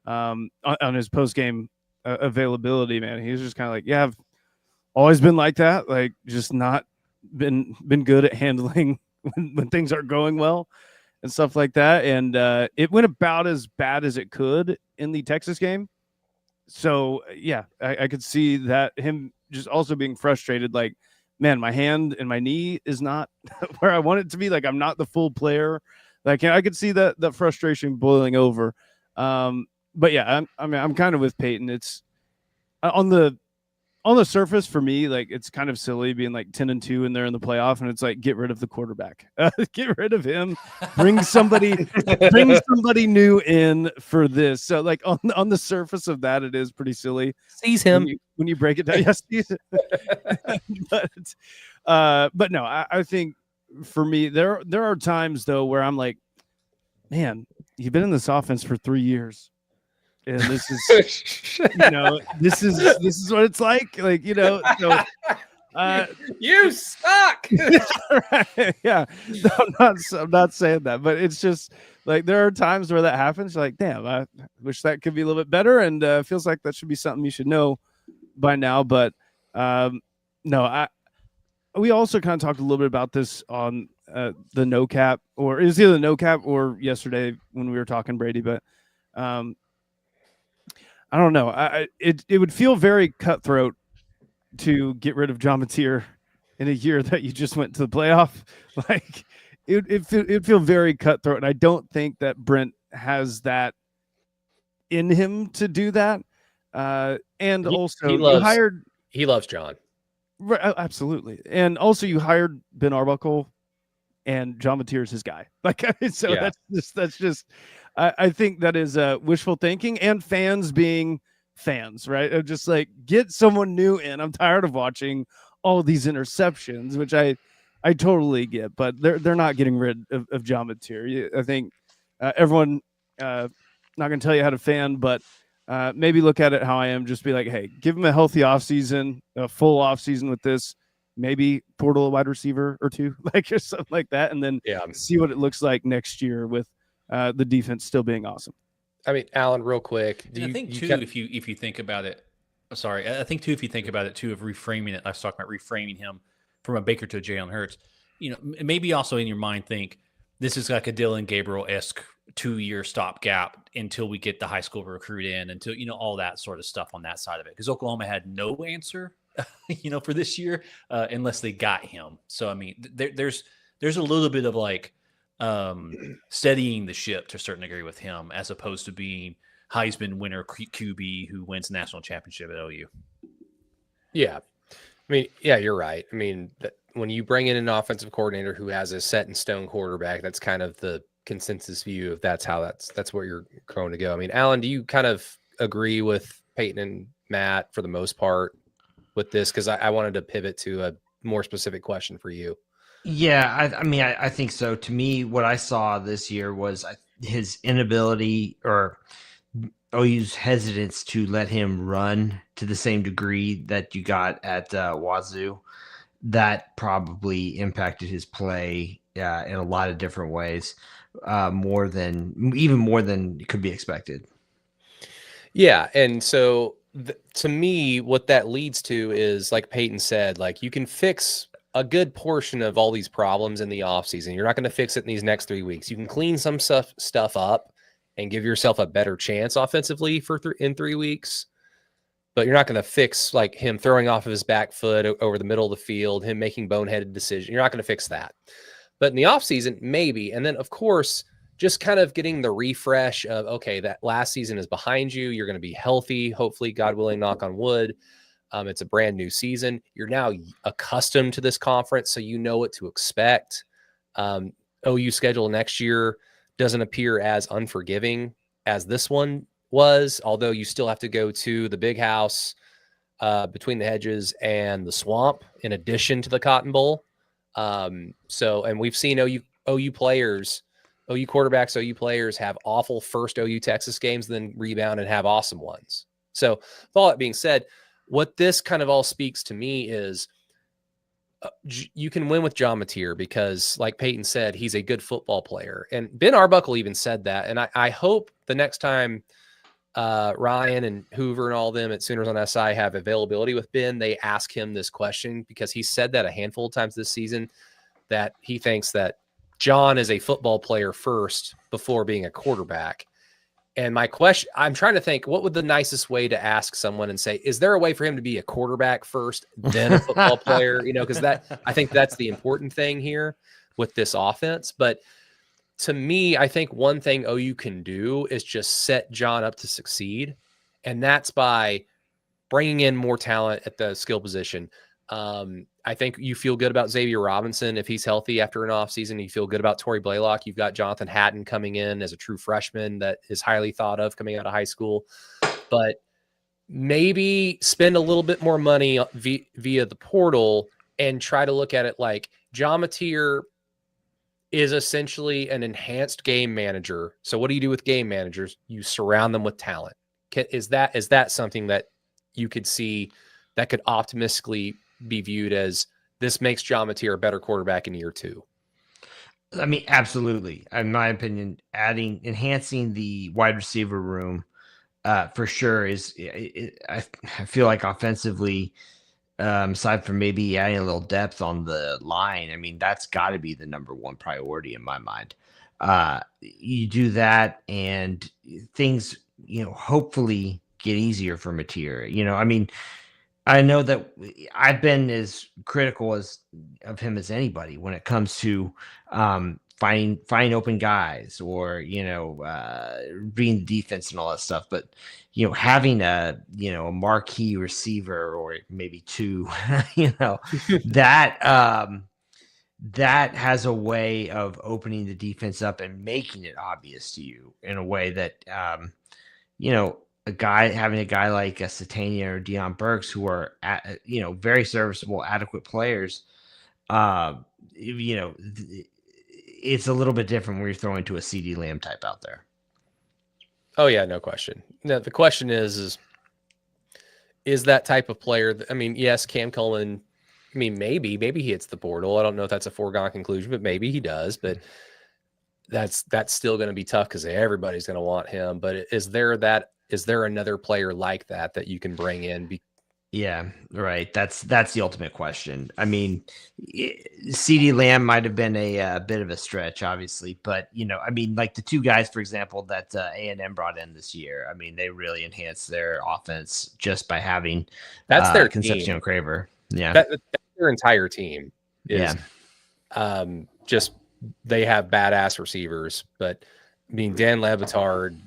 on his post game availability. Man, he was just kind of like, yeah, I've always been like that, like just not been good at handling when things aren't going well and stuff like that. And it went about as bad as it could in the Texas game. So yeah, I could see that him just also being frustrated, like, man, my hand and my knee is not where I want it to be. Like, I'm not the full player. Like, I could see that frustration boiling over. But yeah, I'm kind of with Peyton. It's on the surface for me, like, it's kind of silly being like 10-2 and they're in the playoff, and it's like, get rid of the quarterback, get rid of him, bring somebody new in for this. So like on the surface of that, it is pretty silly. Seize him when you break it down. Yes, but no, I think for me, there are times though where I'm like, man, you've been in this offense for 3 years. And this is, this is what it's like. So, you suck. Right, yeah, no, I'm not saying that, but it's just like there are times where that happens. You're like, damn, I wish that could be a little bit better, and feels like that should be something you should know by now. But no, we also kind of talked a little bit about this on the no cap, or it was either the no cap or yesterday when we were talking Brady, but. I don't know. It would feel very cutthroat to get rid of John Mateer in a year that you just went to the playoff. Like it'd feel very cutthroat, and I don't think that Brent has that in him to do that. And also, he loves John. Right, absolutely, and also you hired Ben Arbuckle, and John Mateer is his guy. Like, so yeah. That's just. I think that is wishful thinking and fans being fans, right? Just like, get someone new in. I'm tired of watching all these interceptions, which I totally get, but they're not getting rid of John Mateer. I think everyone not going to tell you how to fan, but maybe look at it how I am. Just be like, hey, give him a healthy offseason, a full offseason with this, maybe portal a wide receiver or two, like, or something like that, and then see what it looks like next year with the defense still being awesome. I mean, Alan, real quick. I think if you think about it, I think too, if you think about it too, of reframing it, I was talking about reframing him from a Baker to a Jalen Hurts. Maybe also in your mind think this is like a Dylan Gabriel-esque 2-year stopgap until we get the high school recruit in, until all that sort of stuff on that side of it. Because Oklahoma had no answer, for this year unless they got him. So I mean, there's a little bit of like. Steadying the ship to a certain degree with him, as opposed to being Heisman winner QB who wins national championship at OU. Yeah, I mean, yeah, you're right. I mean, when you bring in an offensive coordinator who has a set in stone quarterback, that's kind of the consensus view of that's where you're going to go. I mean, Alan, do you kind of agree with Peyton and Matt for the most part with this? Because I wanted to pivot to a more specific question for you. Yeah, I think so. To me, what I saw this year was his inability or OU's hesitance to let him run to the same degree that you got at Wazoo. That probably impacted his play in a lot of different ways, more than could be expected. Yeah, and so to me, what that leads to is, like Peyton said, like you can fix a good portion of all these problems in the offseason. You're not going to fix it in these next 3 weeks. You can clean some stuff up and give yourself a better chance offensively in 3 weeks. But you're not going to fix like him throwing off of his back foot over the middle of the field, him making boneheaded decisions. You're not going to fix that. But in the offseason, maybe. And then, of course, just kind of getting the refresh of, okay, that last season is behind you. You're going to be healthy, hopefully, God willing, knock on wood. It's a brand new season. You're now accustomed to this conference, so you know what to expect. OU schedule next year doesn't appear as unforgiving as this one was, although you still have to go to the Big House, Between the Hedges, and the Swamp in addition to the Cotton Bowl. And we've seen OU players, OU quarterbacks, OU players have awful first OU Texas games, then rebound and have awesome ones. So with all that being said, what this kind of all speaks to me is you can win with John Mateer because, like Peyton said, he's a good football player. And Ben Arbuckle even said that. And I hope the next time Ryan and Hoover and all them at Sooners on SI have availability with Ben, they ask him this question, because he said that a handful of times this season, that he thinks that John is a football player first before being a quarterback. And my question, I'm trying to think, what would the nicest way to ask someone and say, is there a way for him to be a quarterback first, then a football player? Because I think that's the important thing here with this offense. But to me, I think one thing OU can do is just set John up to succeed. And that's by bringing in more talent at the skill position. I think you feel good about Xavier Robinson if he's healthy after an offseason. You feel good about Torrey Blaylock. You've got Jonathan Hatton coming in as a true freshman that is highly thought of coming out of high school. But maybe spend a little bit more money via the portal and try to look at it like John Mateer is essentially an enhanced game manager. So what do you do with game managers? You surround them with talent. Is that something that you could see that could optimistically be viewed as this makes John Mateer a better quarterback in year 2? I mean, absolutely. In my opinion, enhancing the wide receiver room for sure I feel like offensively, aside from maybe adding a little depth on the line, I mean, that's got to be the number one priority in my mind. You do that and things, hopefully get easier for Mateer. I mean, I know that I've been as critical of him as anybody when it comes to finding open guys or reading the defense and all that stuff. But having a marquee receiver or maybe two, that has a way of opening the defense up and making it obvious to you in a way that having a guy like a Satania or Deion Burks, who are very serviceable, adequate players, it's a little bit different when you're throwing to a CeeDee Lamb type out there. Oh yeah, no question. No, the question is that type of player? I mean, yes, Cam Coleman. I mean, maybe he hits the portal. I don't know if that's a foregone conclusion, but maybe he does. But that's still going to be tough because everybody's going to want him. But is there another player like that you can bring in? Yeah, right. That's the ultimate question. I mean, CeeDee Lamb might have been a bit of a stretch, obviously, but I mean, like the two guys, for example, that A&M brought in this year. I mean, they really enhanced their offense just by having that's their Concepcion Craver. Yeah, that's their entire team. Just they have badass receivers, but I mean, Dan Levitard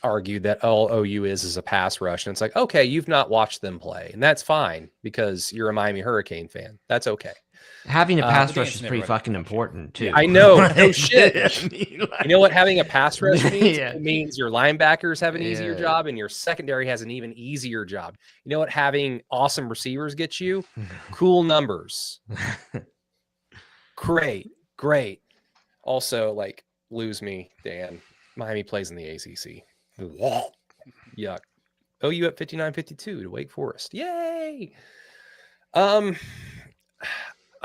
argued that all OU is a pass rush. And it's like, okay, you've not watched them play, and that's fine because you're a Miami Hurricane fan. That's okay. Having a pass Dan's rush is never pretty run fucking a important too. I know. No shit. I mean, like- You know what having a pass rush means? Yeah. It means your linebackers have an easier Yeah. job and your secondary has an even easier job. You know what having awesome receivers gets you? Cool numbers. Great. Also, like, lose me, Dan. Miami plays in the ACC. Yuck. OU at 59-52 to Wake Forest. Yay! I'm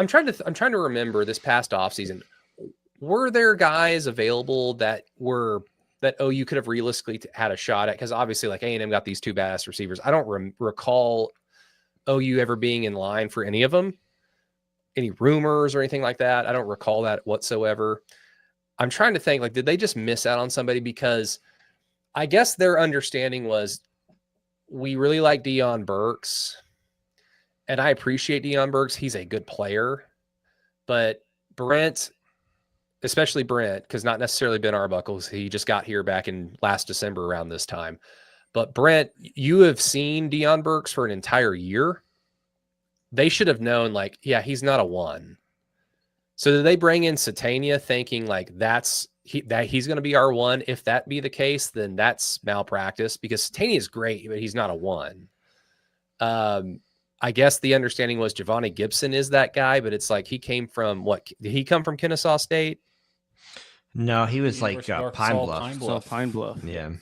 trying to remember this past offseason. Were there guys available that OU could have realistically had a shot at? Because obviously, like, A&M got these two badass receivers. I don't recall OU ever being in line for any of them. Any rumors or anything like that? I don't recall that whatsoever. I'm trying to think, like, did they just miss out on somebody? Because I guess their understanding was we really like Deion Burks, and I appreciate Deion Burks. He's a good player, but Brent, especially Brent, because not necessarily Ben Arbuckle, he just got here back in last December around this time. But Brent, you have seen Deion Burks for an entire year. They should have known, like, yeah, he's not a one. So did they bring in Satania thinking like that he's going to be our one? If that be the case, then that's malpractice, because Satania is great, but he's not a one. I guess the understanding was Giovanni Gibson is that guy, but it's like he came from what? Did he come from Kennesaw State? No, he was like University of Arkansas, Pine Bluff. So Pine Bluff. Yeah.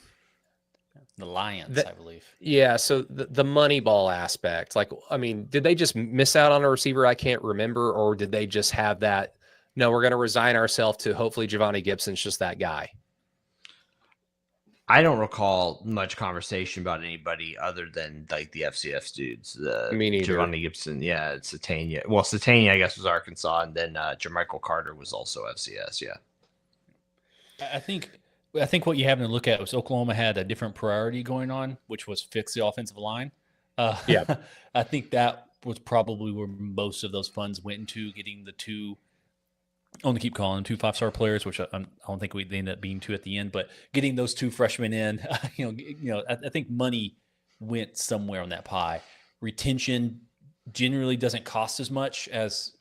The Lions, I believe. Yeah, so the money ball aspect, like, I mean, did they just miss out on a receiver I can't remember, or did they just have that, no, we're going to resign ourselves to hopefully Giovanni Gibson's just that guy? I don't recall much conversation about anybody other than like the FCS dudes. Me neither. Giovanni Gibson, yeah, it's Satania. Well, Satania, I guess, was Arkansas, and then Jermichael Carter was also FCS. Yeah. I think what you have to look at was Oklahoma had a different priority going on, which was fix the offensive line. Yeah. I think that was probably where most of those funds went into, getting the two. I want to keep calling them 2 5-star players, which I don't think they ended up being 2 at the end, but getting those 2 freshmen in, I think money went somewhere on that pie. Retention generally doesn't cost as much as,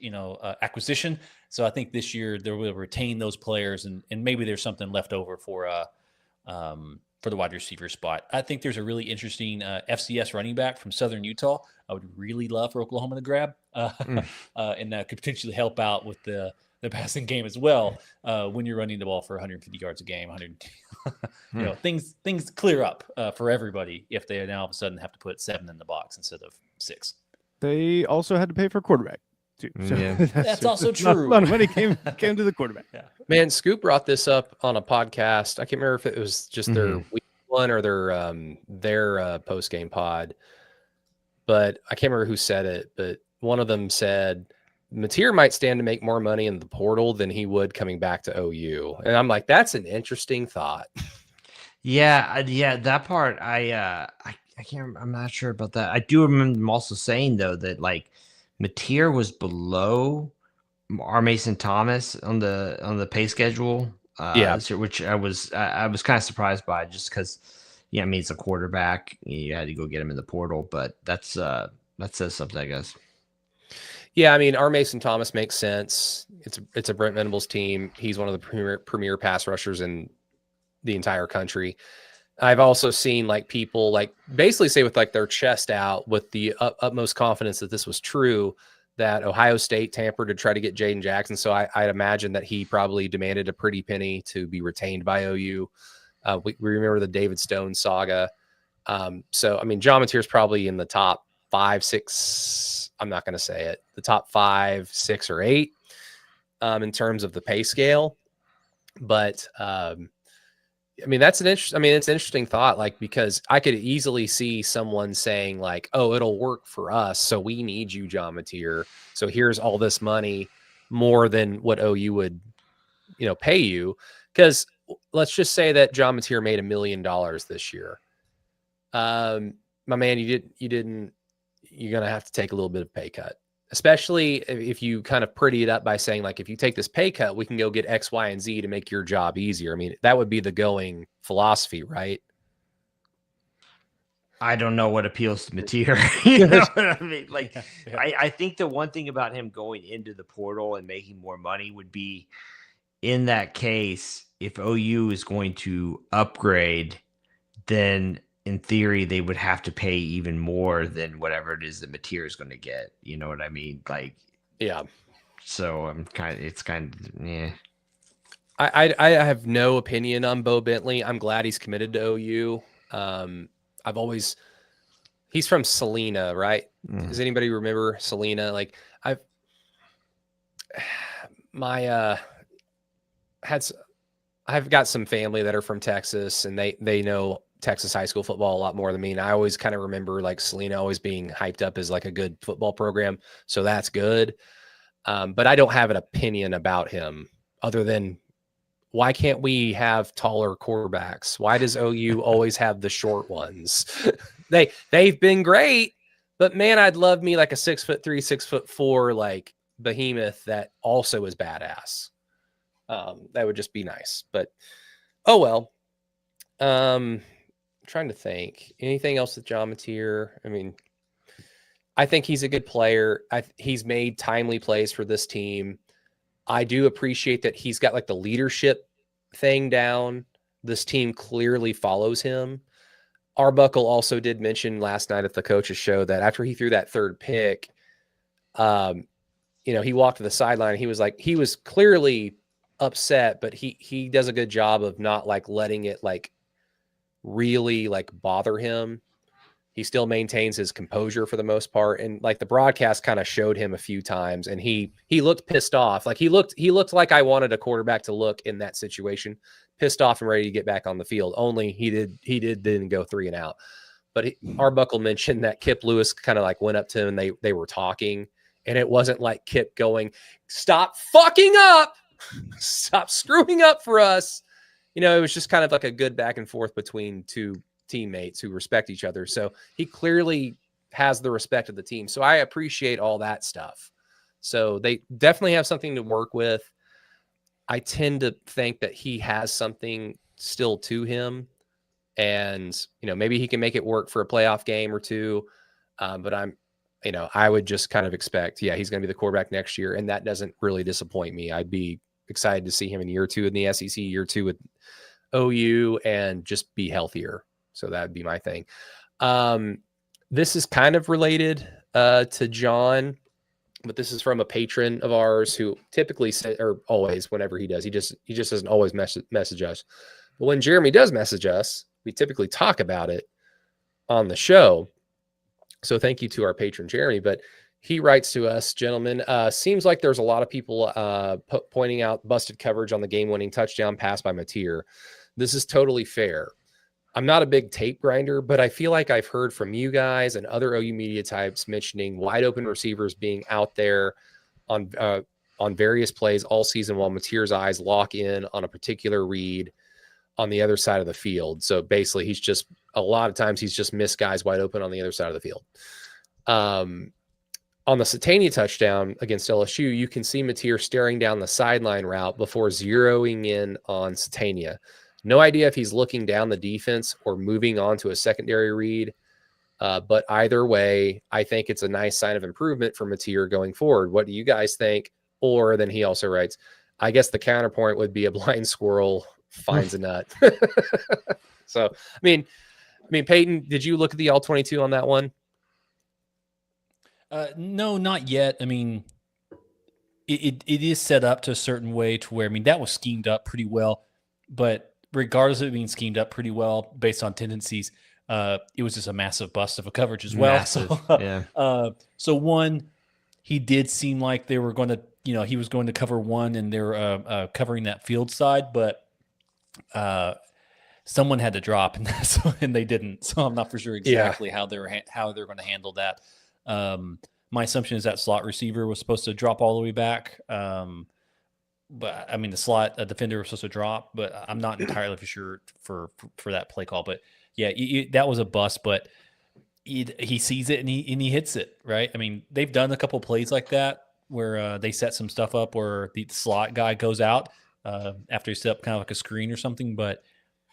acquisition. So I think this year they will retain those players, and maybe there's something left over for the wide receiver spot. I think there's a really interesting FCS running back from Southern Utah. I would really love for Oklahoma to grab, and that could potentially help out with the passing game as well. When you're running the ball for 150 yards a game, 100, things clear up for everybody if they now all of a sudden have to put 7 in the box instead of 6. They also had to pay for a quarterback too. So Yeah. That's also true. A lot of money came to the quarterback. Yeah. Man, Scoop brought this up on a podcast. I can't remember if it was just their week one or their post game pod, but I can't remember who said it. But one of them said Mateer might stand to make more money in the portal than he would coming back to OU, and I'm like, that's an interesting thought. Yeah, that part I can't. I'm not sure about that. I do remember them also saying though that like Mateer was below R. Mason Thomas on the pay schedule. Which I was kind of surprised by, just because, I mean, it's a quarterback. You had to go get him in the portal, but that says something, I guess. Yeah, I mean, R. Mason Thomas makes sense. It's a Brent Venables team. He's one of the premier pass rushers in the entire country. I've also seen like people like basically say with like their chest out with the utmost confidence that this was true, that Ohio State tampered to try to get Jaden Jackson. So I'd imagine that he probably demanded a pretty penny to be retained by OU. We remember the David Stone saga. So, I mean, John Mateer is probably in the top 5, 6. I'm not going to say it. The top 5, 6, or 8 in terms of the pay scale. But I mean, it's an interesting thought, like, because I could easily see someone saying like, oh, it'll work for us, so we need you, John Mateer. So here's all this money, more than what OU would, pay you. Because let's just say that John Mateer made $1 million this year. My man, you're going to have to take a little bit of pay cut. Especially if you kind of pretty it up by saying, like, if you take this pay cut, we can go get X, Y, and Z to make your job easier. I mean, that would be the going philosophy, right? I don't know what appeals to Mateer. You know what I mean? Like, Yeah. I think the one thing about him going into the portal and making more money would be, in that case, if OU is going to upgrade, then in theory they would have to pay even more than whatever it is that Mateer is going to get. You know what I mean? Like, Yeah. so it's kind of, yeah. I have no opinion on Bo Bentley. I'm glad he's committed to OU. He's from Salina, right? Does anybody remember Salina? Like I've got some family that are from Texas, and they know Texas high school football a lot more than me. And I always kind of remember like Salina always being hyped up as like a good football program. So that's good. But I don't have an opinion about him other than, why can't we have taller quarterbacks? Why does OU always have the short ones? They've been great, but man, I'd love me like a 6'3", 6'4", like behemoth that also is badass. That would just be nice. But oh well. Trying to think. Anything else with John Mateer? I mean, I think he's a good player. He's made timely plays for this team. I do appreciate that he's got like the leadership thing down. This team clearly follows him. Arbuckle also did mention last night at the coach's show that after he threw that third pick, he walked to the sideline. He was clearly upset, but he does a good job of not like letting it like really like bother him. He still maintains his composure for the most part. And like the broadcast kind of showed him a few times, and he looked pissed off. Like he looked like I wanted a quarterback to look in that situation, pissed off and ready to get back on the field. Only he didn't go 3 and out. But Arbuckle mentioned that Kip Lewis kind of like went up to him and they were talking, and it wasn't like Kip going, "Stop fucking up, stop screwing up for us." It was just kind of like a good back and forth between two teammates who respect each other. So he clearly has the respect of the team. So I appreciate all that stuff. So they definitely have something to work with. I tend to think that he has something still to him, and maybe he can make it work for a playoff game or two. But I would just kind of expect, he's going to be the quarterback next year, and that doesn't really disappoint me. I'd be excited to see him in year 2 in the SEC, year 2 with OU, and just be healthier. So that would be my thing. This is kind of related to John, but this is from a patron of ours who typically or always, whenever he does, he just doesn't always message us. But when Jeremy does message us, we typically talk about it on the show. So thank you to our patron Jeremy. But he writes to us, gentlemen, seems like there's a lot of people pointing out busted coverage on the game-winning touchdown pass by Mateer. This is totally fair. I'm not a big tape grinder, but I feel like I've heard from you guys and other OU media types mentioning wide open receivers being out there on various plays all season while Mateer's eyes lock in on a particular read on the other side of the field. So basically, a lot of times he's just missed guys wide open on the other side of the field. On the Satania touchdown against LSU, you can see Mateer staring down the sideline route before zeroing in on Satania. No idea if he's looking down the defense or moving on to a secondary read. But either way, I think it's a nice sign of improvement for Mateer going forward. What do you guys think? Or then he also writes, I guess the counterpoint would be a blind squirrel finds a nut. So, I mean, Peyton, did you look at the all-22 on that one? No, not yet. I mean, it is set up to a certain way to where, that was schemed up pretty well, but regardless of it being schemed up pretty well based on tendencies, it was just a massive bust of a coverage as well. Massive, yeah. So one, he did seem like they were going to, he was going to cover one and they were covering that field side, but someone had to drop and they didn't. So I'm not for sure exactly how they're going to handle that. My assumption is that slot receiver was supposed to drop all the way back. But the slot defender was supposed to drop, but I'm not entirely for sure for that play call. But yeah, that was a bust, but he sees it and he hits it, right? They've done a couple plays like that where they set some stuff up where the slot guy goes out after he set up kind of like a screen or something, but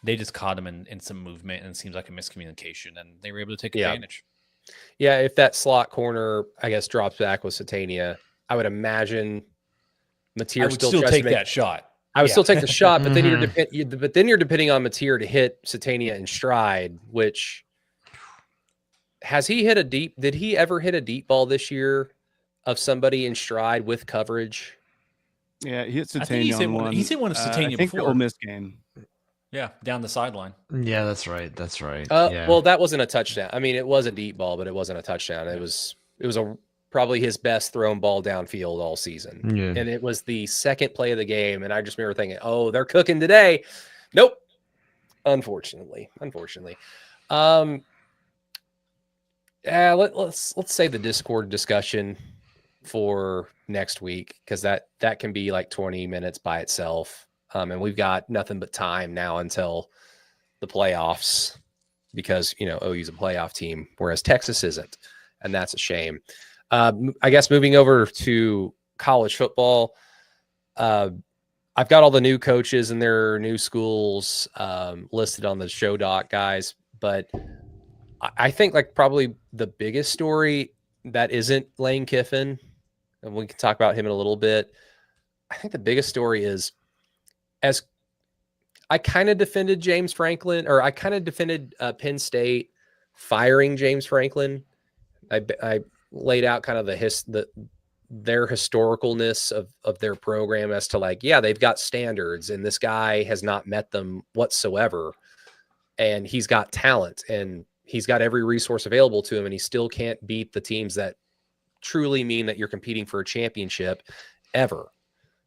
they just caught him in some movement, and it seems like a miscommunication, and they were able to take Yeah. advantage. Yeah, if that slot corner, I guess, drops back with Satania, I would imagine I Mateer would still still tries to take that shot. I would Yeah. still take the shot, but then Mhm. you're depending on Mateer to hit Satania in stride. Which has he hit a deep? Did he ever hit a deep ball this year of somebody in stride with coverage? Yeah, he hit I think he's Satania hit on one. one. He's hit one of I Satania think the before. Ole Miss game. Yeah, down the sideline. Yeah, that's right. That's right. Yeah. Well, that wasn't a touchdown. I mean, it was a deep ball, but it wasn't a touchdown. It was probably his best thrown ball downfield all season. Yeah. And it was the second play of the game. And I just remember thinking, oh, they're cooking today. Nope. Unfortunately. Yeah, let's save the Discord discussion for next week, because that can be like 20 minutes by itself. And we've got nothing but time now until the playoffs, because OU's a playoff team, whereas Texas isn't, and that's a shame. I guess moving over to college football, I've got all the new coaches and their new schools listed on the show doc, guys, but I think like probably the biggest story that isn't Lane Kiffin, and we can talk about him in a little bit. I think the biggest story is, as I kind of defended James Franklin, or I kind of defended Penn State firing James Franklin. I laid out kind of their historicalness of their program as to like, yeah, they've got standards and this guy has not met them whatsoever. And he's got talent and he's got every resource available to him, and he still can't beat the teams that truly mean that you're competing for a championship ever.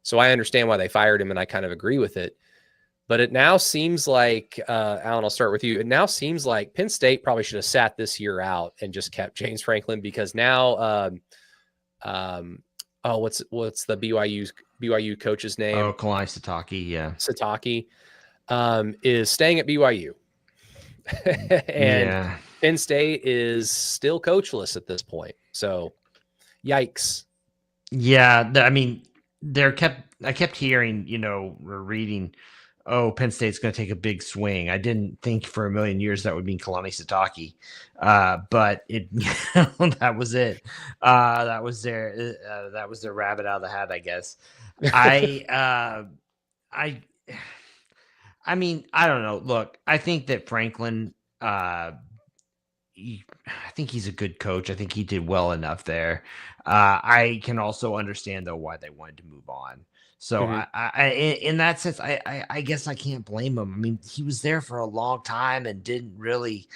So I understand why they fired him, and I kind of agree with it. But it now seems like, Alan, I'll start with you. It now seems like Penn State probably should have sat this year out and just kept James Franklin, because now, what's the BYU coach's name? Oh, Kalani Sitake, yeah. Sitake is staying at BYU. And Penn State is still coachless at this point. So, yikes. Yeah, I mean, I kept hearing, we're reading, oh, Penn State's going to take a big swing. I didn't think for a million years that would mean Kalani Sitake, but it that was it. That was their rabbit out of the hat, I guess. I mean, I don't know. Look, I think that Franklin, I think he's a good coach. I think he did well enough there. I can also understand though why they wanted to move on. So I in that sense, I guess I can't blame him. I mean, he was there for a long time and didn't really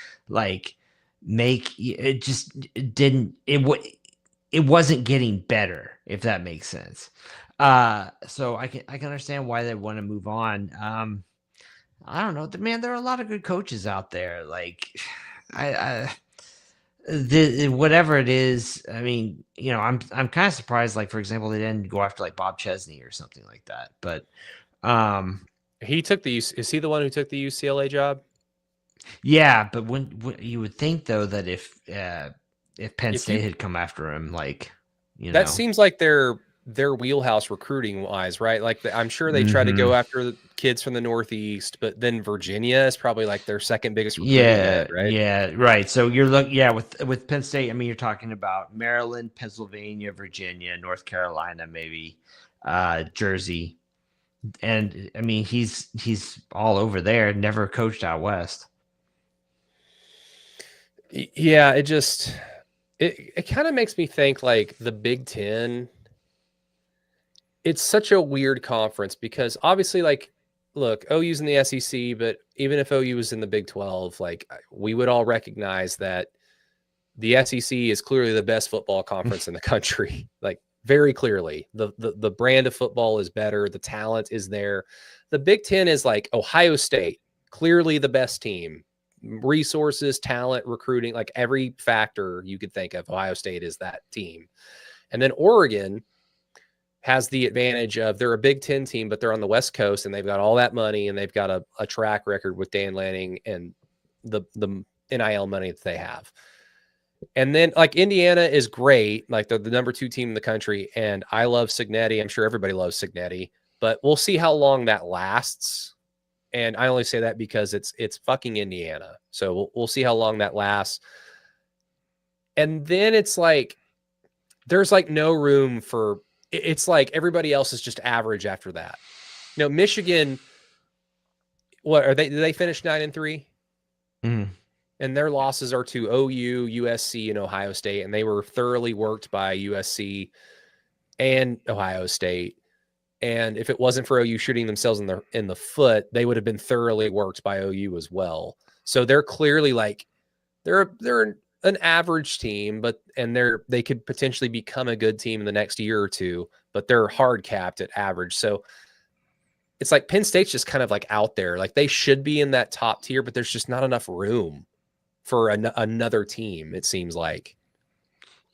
make it. Just didn't it wasn't getting better, if that makes sense. So I can understand why they want to move on. I don't know, man. There are a lot of good coaches out there. Like, whatever it is. I mean, I'm kind of surprised. Like, for example, they didn't go after like Bob Chesney or something like that. But he took is he the one who took the UCLA job? Yeah, but when you would think though that if Penn State had come after him, that seems like their wheelhouse recruiting wise, right? Like I'm sure they try to go after the kids from the Northeast, but then Virginia is probably like their second biggest recruiting head, right? Yeah, right. So you're with Penn State. I mean, you're talking about Maryland, Pennsylvania, Virginia, North Carolina, maybe Jersey, and I mean he's all over there. Never coached out west. Yeah, it kind of makes me think like the Big Ten. It's such a weird conference because obviously, like, look, OU's in the SEC, but even if OU was in the Big 12, like, we would all recognize that the SEC is clearly the best football conference in the country. Like, very clearly, the brand of football is better. The talent is there. The Big Ten is like Ohio State, clearly the best team. Resources, talent, recruiting, like every factor you could think of, Ohio State is that team. And then Oregon has the advantage of they're a Big Ten team, but they're on the West Coast and they've got all that money and they've got a track record with Dan Lanning and the NIL money that they have. And then like Indiana is great. Like they're the number 2 team in the country. And I love Cignetti. I'm sure everybody loves Cignetti, but we'll see how long that lasts. And I only say that because it's fucking Indiana. So we'll see how long that lasts. And then it's like, there's like no room for, it's like everybody else is just average after that. Michigan, what are they? Did they finish 9-3? Mhm. And their losses are to OU, USC, and Ohio State. And they were thoroughly worked by USC and Ohio State. And if it wasn't for OU shooting themselves in the foot, they would have been thoroughly worked by OU as well. So they're clearly like, they're an average team, and they could potentially become a good team in the next year or two, but they're hard capped at average. So it's like Penn State's just kind of like out there. Like they should be in that top tier, but there's just not enough room for another team, it seems like.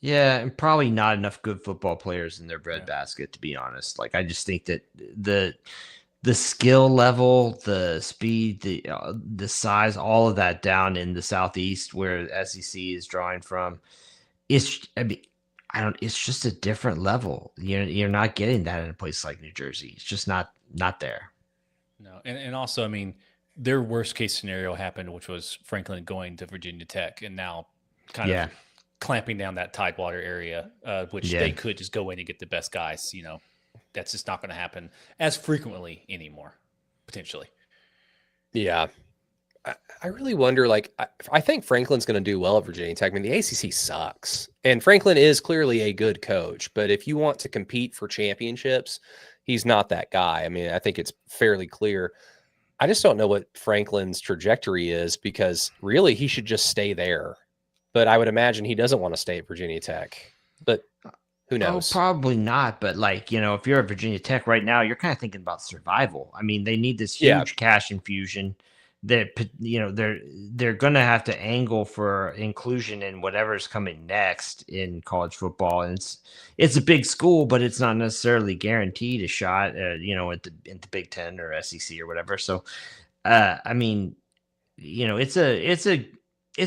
Yeah, and probably not enough good football players in their breadbasket, to be honest. Like I just think that the skill level, the speed, the size, all of that down in the Southeast where SEC is drawing from, it's just a different level. You're not getting that in a place like New Jersey. It's just not there. No, and also, I mean, their worst case scenario happened, which was Franklin going to Virginia Tech, and now kind of clamping down that Tidewater area, which they could just go in and get the best guys. That's just not going to happen as frequently anymore, potentially. Yeah. I really wonder, like, I think Franklin's going to do well at Virginia Tech. I mean, the ACC sucks, and Franklin is clearly a good coach, but if you want to compete for championships, he's not that guy. I mean, I think it's fairly clear. I just don't know what Franklin's trajectory is, because really he should just stay there. But I would imagine he doesn't want to stay at Virginia Tech. But who knows? Oh, probably not. But if you're at Virginia Tech right now, you're kind of thinking about survival. I mean, they need this huge cash infusion. That they're going to have to angle for inclusion in whatever's coming next in college football, and it's a big school, but it's not necessarily guaranteed a shot. At the Big Ten or SEC or whatever. So, I mean, it's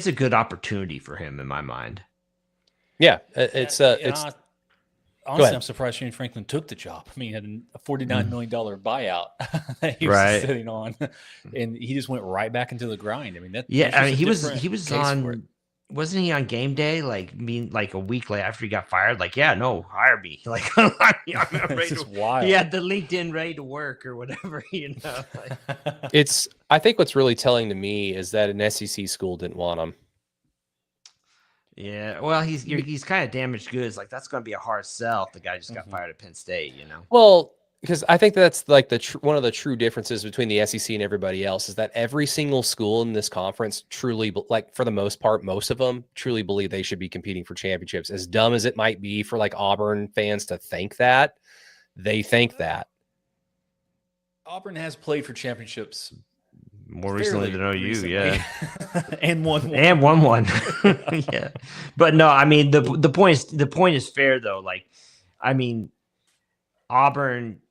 a good opportunity for him in my mind. Yeah, it's honestly, I'm surprised Shane Franklin took the job. I mean, he had a $49 million buyout that he was sitting on, and he just went right back into the grind. I mean, he was on. Wasn't he on game day? Like a week later after he got fired. Like, yeah, no, hire me. Like, I'm ready to, wild. He had the LinkedIn ready to work or whatever. I think what's really telling to me is that an SEC school didn't want him. Yeah, well, he's kind of damaged goods. Like that's going to be a hard sell if the guy just got fired at Penn State. Well, because I think that's like one of the true differences between the SEC and everybody else is that every single school in this conference truly, like for the most part, most of them truly believe they should be competing for championships. As dumb as it might be for like Auburn fans to think that, they think that. Auburn has played for championships more recently than OU, yeah, and won one. Yeah, but no, I mean the point is fair though. Like, I mean, Auburn,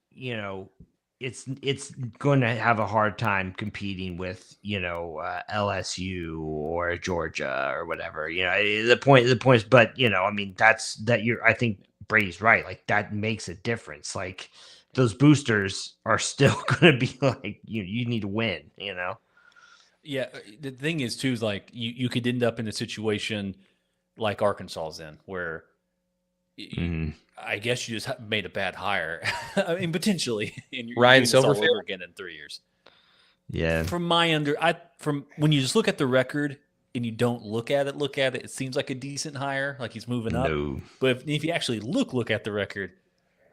it's going to have a hard time competing with LSU or Georgia or whatever. The point is, but I mean I think Brady's right. Like that makes a difference. Like those boosters are still going to be like you need to win. Yeah, the thing is too is like you could end up in a situation like Arkansas's in where. I guess you just made a bad hire. I mean, potentially, and you're Ryan doing this all Silverfield over again in 3 years. Yeah. From when you just look at the record and you don't look at it, it seems like a decent hire, like he's moving up. No. But if you actually look at the record,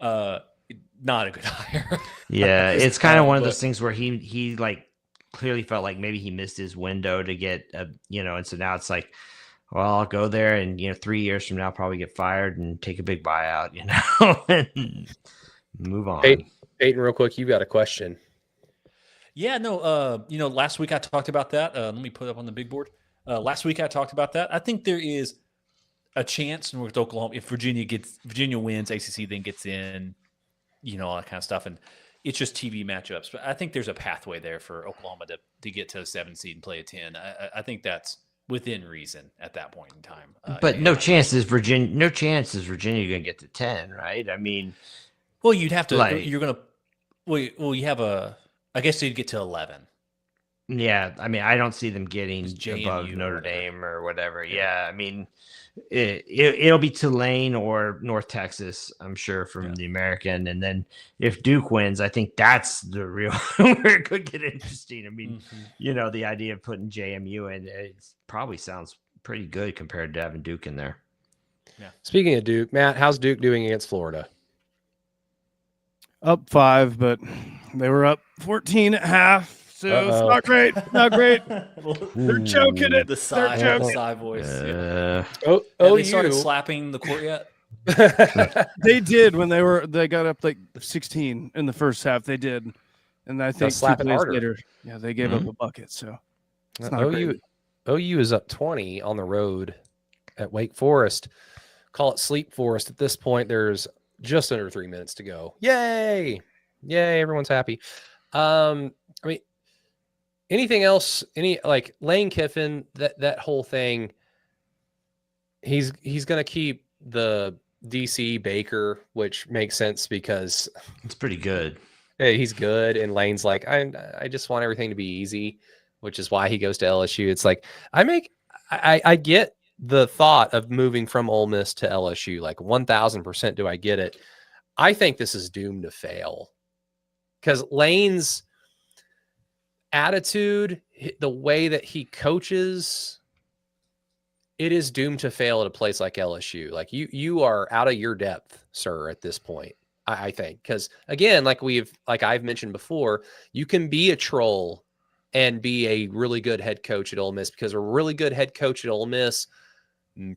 not a good hire. Yeah, it's kind of one of those things where he like clearly felt like maybe he missed his window to get and so now it's like, well, I'll go there and 3 years from now I'll probably get fired and take a big buyout, and move on. Peyton, real quick, you've got a question. Yeah, no, last week I talked about that. Let me put it up on the big board. Last week I talked about that. I think there is a chance with Oklahoma if Virginia wins, ACC then gets in, all that kind of stuff, and it's just TV matchups. But I think there's a pathway there for Oklahoma to get to a 7 seed and play a 10. I think that's within reason at that point in time. But no chance is Virginia going to get to 10, right? I mean, well, you'd have to. You're going to. Well, you have I guess you'd get to 11. Yeah, I mean, I don't see them getting Just JMU above or Notre whatever. Dame or whatever. Yeah, I mean, it'll be Tulane or North Texas, I'm sure, from the American. And then if Duke wins, I think that's the real where it could get interesting. I mean, the idea of putting JMU in, it probably sounds pretty good compared to having Duke in there. Yeah. Speaking of Duke, Matt, how's Duke doing against Florida? Up 5, but they were up 14 at half. So it's not great. Not great. They're choking it. The They're sigh, choking. sigh voice. Uh, Have they started OU. slapping the court yet? They did when they got up like 16 in the first half. They did, and I think 2 slap it plays harder. later, they gave up a bucket. So it's not OU is up 20 on the road at Wake Forest. Call it Sleep Forest at this point. There's just under 3 minutes to go. Yay! Everyone's happy. I mean, anything else? Like Lane Kiffin? That whole thing. He's going to keep the DC Baker, which makes sense because it's pretty good. Hey, he's good, and Lane's like, I just want everything to be easy, which is why he goes to LSU. It's like I get the thought of moving from Ole Miss to LSU, like 1000%. Do I get it? I think this is doomed to fail because Lane's attitude, the way that he coaches, it is doomed to fail at a place like LSU. Like you are out of your depth, sir, at this point. I think because again, like I've mentioned before, you can be a troll and be a really good head coach at Ole Miss because a really good head coach at Ole Miss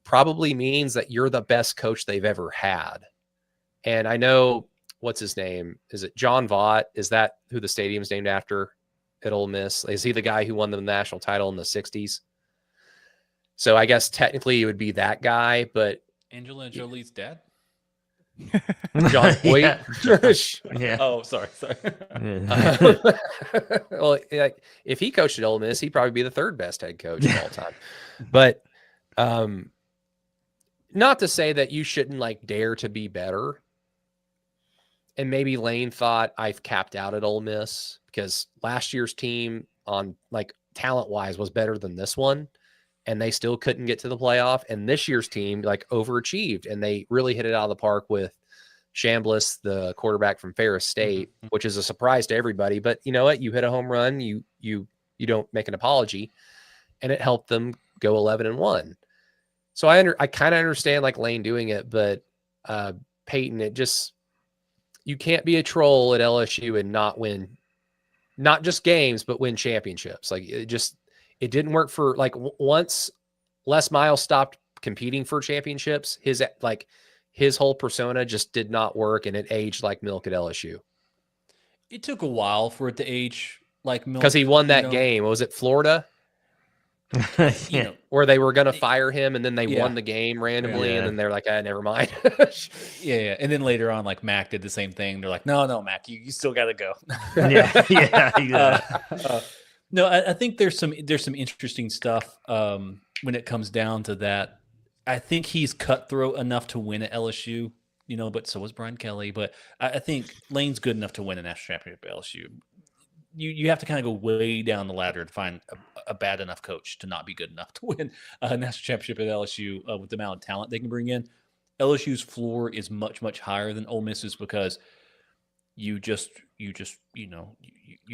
probably means that you're the best coach they've ever had. And I know what's his name? Is it John Vaught? Is that who the stadium's named after at Ole Miss? Is he the guy who won the national title in the 60s? So I guess technically it would be that guy, but Angelina Jolie's dad? John Boyd. Yeah. Oh, sorry. Well, if he coached at Ole Miss, he'd probably be the third best head coach of all time. But not to say that you shouldn't dare to be better. And maybe Lane thought I've capped out at Ole Miss because last year's team on talent wise was better than this one. And they still couldn't get to the playoff. And this year's team overachieved, and they really hit it out of the park with Chambliss, the quarterback from Ferris State, which is a surprise to everybody. But you know what? You hit a home run, you don't make an apology, and it helped them go 11-1. So I kind of understand Lane doing it, but Peyton, you can't be a troll at LSU and not win, not just games, but win championships. It didn't work for once Les Miles stopped competing for championships, his whole persona just did not work, and it aged like milk at LSU. It took a while for it to age like milk. Because he won that game. Was it Florida? Yeah. Where they were going to fire him, and then they won the game randomly, and then they're like, never mind. Yeah. And then later on, Mac did the same thing. They're like, no, Mac, you still got to go. Yeah. No, I think there's some interesting stuff when it comes down to that. I think he's cutthroat enough to win at LSU, but so was Brian Kelly. But I think Lane's good enough to win a national championship at LSU. You have to kind of go way down the ladder to find a bad enough coach to not be good enough to win a national championship at LSU with the amount of talent they can bring in. LSU's floor is much, much higher than Ole Miss's because you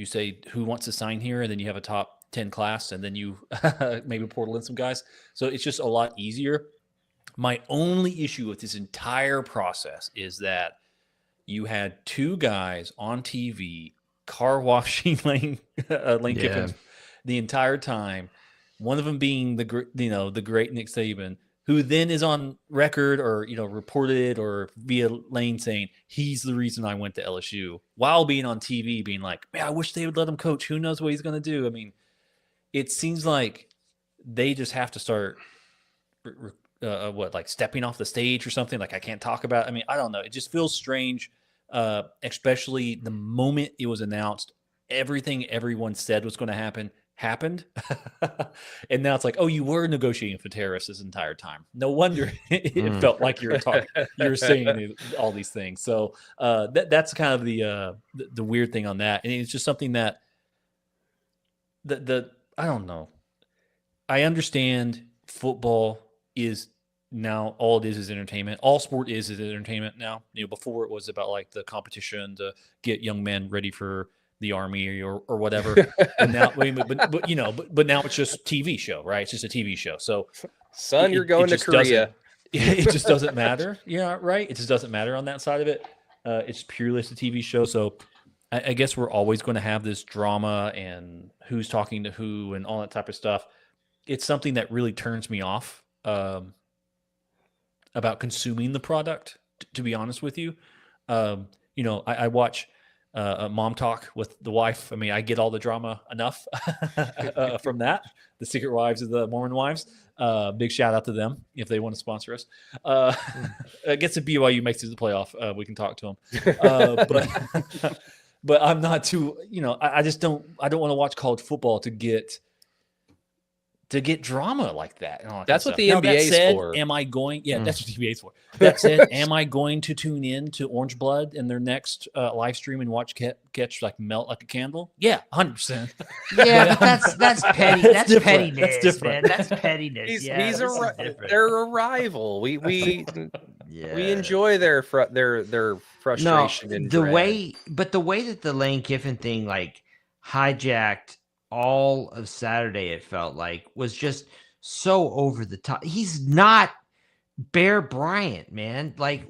say who wants to sign here, and then you have a top 10 class, and then you maybe portal in some guys. So it's just a lot easier. My only issue with this entire process is that you had two guys on TV car washing Lane Kiffin the entire time. One of them being the great Nick Saban, who then is on record or reported or via Lane saying he's the reason I went to LSU, while being on TV being like, man, I wish they would let him coach. Who knows what he's going to do? I mean, it seems like they just have to start stepping off the stage or something. I can't talk about. I mean, I don't know. It just feels strange, especially the moment it was announced. Everything everyone said was going to happen happened. And now it's like, oh, you were negotiating for terrorists this entire time. No wonder it felt like you were saying all these things. So that's kind of the weird thing on that. And it's just something that I don't know. I understand football is now all it is entertainment. All sport is entertainment now. Before it was about like the competition to get young men ready for the army or whatever. And now, but now it's just TV show, right? It's just a TV show. So, Son, you're going to Korea. It just doesn't matter. Yeah, right. It just doesn't matter on that side of it. It's purely just a TV show. So, I guess we're always going to have this drama and who's talking to who and all that type of stuff. It's something that really turns me off about consuming the product, to be honest with you. I watch Mom Talk with the wife. I mean, I get all the drama enough from that. The Secret Wives of the Mormon Wives. Big shout out to them if they want to sponsor us. I guess if BYU makes it to the playoff, we can talk to them. But I'm not too, I don't want to watch college football to get drama like that. And all that That's kind what of the stuff. NBA is for. Am I going? Yeah, that's what the NBA is for. That said, am I going to tune in to Orange Blood in their next live stream and watch Ketch like melt like a candle? Yeah, 100%. Yeah, but that's petty. That's different. pettiness. That's different. Man. That's pettiness. They're a rival. We enjoy their frustration. And the dread. way that the Lane Kiffin thing like hijacked all of Saturday, it felt like, was just so over the top. He's not Bear Bryant, man. Like,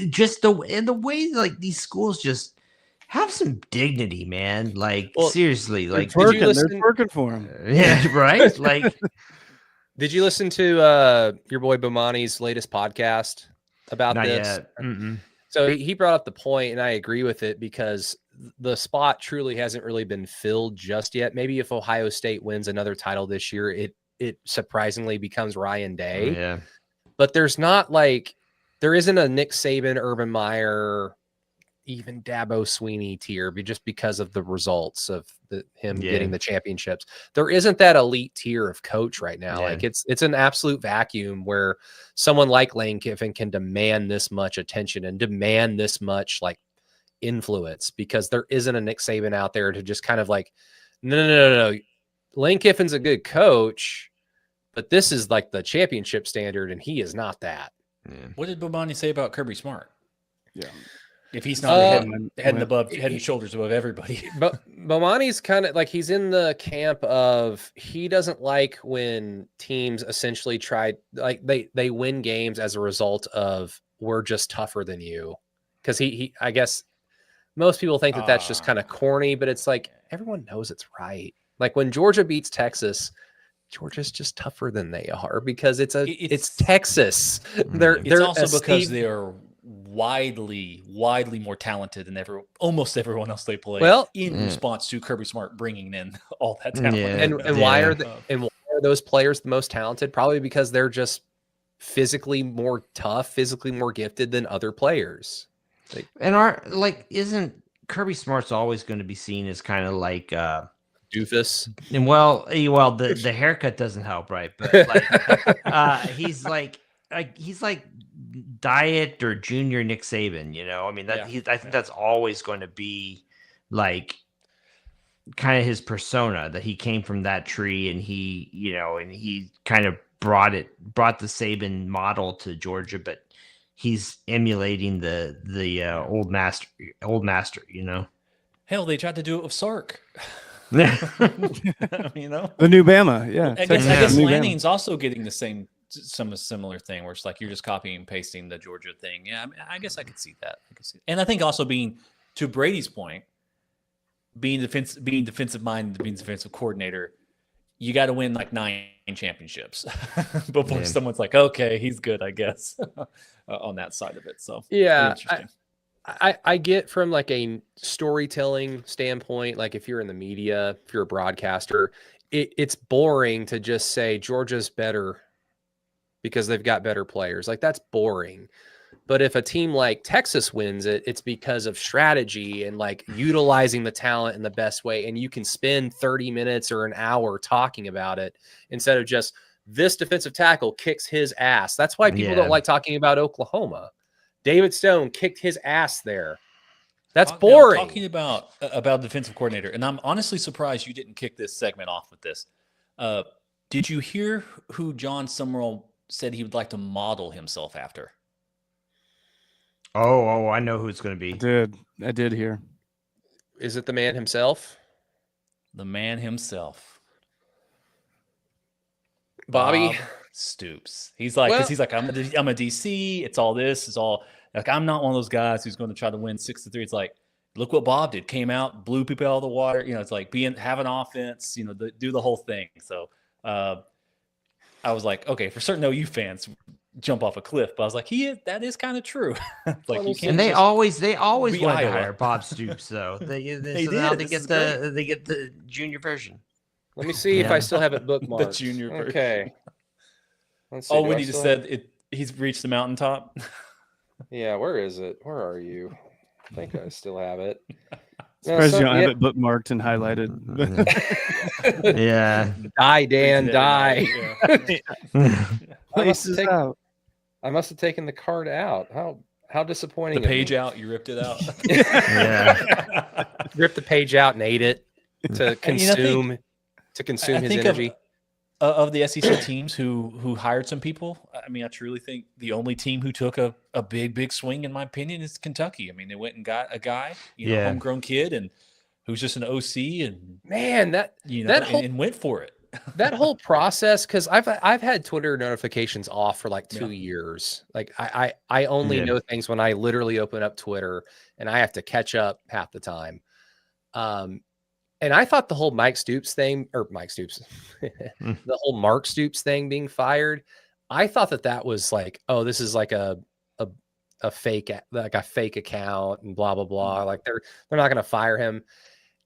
just the way like these schools just have some dignity, man. Like, seriously, like they're twerking for him. Yeah, right. Like, did you listen to your boy Bomani's latest podcast about not this? yet. Mm-mm. So he brought up the point, and I agree with it, because the spot truly hasn't really been filled just yet. Maybe if Ohio State wins another title this year, it surprisingly becomes Ryan Day. Yeah. But there isn't a Nick Saban, Urban Meyer, even Dabo Sweeney tier, just because of the results of him getting the championships. There isn't that elite tier of coach right now. Yeah. Like it's an absolute vacuum where someone like Lane Kiffin can demand this much attention and demand this much like influence, because there isn't a Nick Saban out there to just kind of like, no. Lane Kiffin's a good coach, but this is like the championship standard, and he is not that. Yeah. What did Bomani say about Kirby Smart? Yeah. If he's not head and shoulders above everybody. But Bomani's kind of like, he's in the camp of, he doesn't like when teams essentially try, like they win games as a result of, we're just tougher than you. Because he I guess most people think that that's just kind of corny, but it's like, everyone knows it's right. Like when Georgia beats Texas, Georgia's just tougher than they are, because it's Texas. It's also because they are widely more talented than almost everyone else they play. Well, in response to Kirby Smart bringing in all that talent. And why are those players the most talented? Probably because they're just physically more tough, physically more gifted than other players. Isn't Kirby Smart's always going to be seen as kind of like doofus? And the haircut doesn't help, right? But like he's like diet or junior Nick Saban, I mean, I think that's always going to be like kind of his persona, that he came from that tree, and he kind of brought the Saban model to Georgia, but he's emulating the old master, Hell, they tried to do it with Sark. The new Bama, yeah. I guess Lanning's also getting some similar thing where it's like you're just copying and pasting the Georgia thing. Yeah, I guess I could see that. And I think also to Brady's point, being defensive minded, being defensive coordinator, you got to win like 9 championships before someone's like, okay, he's good, I guess, on that side of it. So yeah, I get from like a storytelling standpoint, like if you're in the media, if you're a broadcaster, it's boring to just say Georgia's better because they've got better players. Like that's boring. But if a team like Texas wins it, it's because of strategy and like utilizing the talent in the best way. And you can spend 30 minutes or an hour talking about it instead of just this defensive tackle kicks his ass. That's why people don't like talking about Oklahoma. David Stone kicked his ass there. That's Now, boring. talking about defensive coordinator, and I'm honestly surprised you didn't kick this segment off with this. Did you hear who John Summerall said he would like to model himself after? Oh, I know who it's going to be. I did hear. Is it the man himself? The man himself. Bobby Bob Stoops. He's like, Well- because he's like, I'm a DC. It's all this. It's all like, I'm not one of those guys who's going to try to win 6-3. It's like, look what Bob did. Came out, blew people out of the water. You know, it's like have an offense. You know, do the whole thing. So I was like, okay, for certain OU fans jump off a cliff, but I was like, that is kind of true. Like, you can't. And they always be wanted to Iowa. hire Bob Stoops, though. They So now did. they This get the junior version. Let me see if Yeah. I still have it bookmarked. The junior version. Okay. Let's see, Oh, do when I he just still have- said he's reached the mountaintop. Yeah, where is it? Where are you? I think I still have it. Surprised you don't yeah, have it bookmarked and highlighted. Yeah. Die, Dan, die. Yeah. I must have taken the card out. How disappointing. The of me. page out, you ripped it out. Yeah. Ripped the page out and ate it to consume I his think energy. Of the SEC teams who hired some people, I mean, I truly think the only team who took a big swing, in my opinion, is Kentucky. I mean, they went and got a guy, homegrown kid, and who's just an OC, and Man, that and went for it. that whole process, because I've had Twitter notifications off for like 2 years. Like I only know things when I literally open up Twitter, and I have to catch up half the time. And I thought the whole Mark Stoops, the whole Mark Stoops thing being fired, I thought that was like, oh, this is like a fake, like a fake account and blah blah blah. Like they're not going to fire him.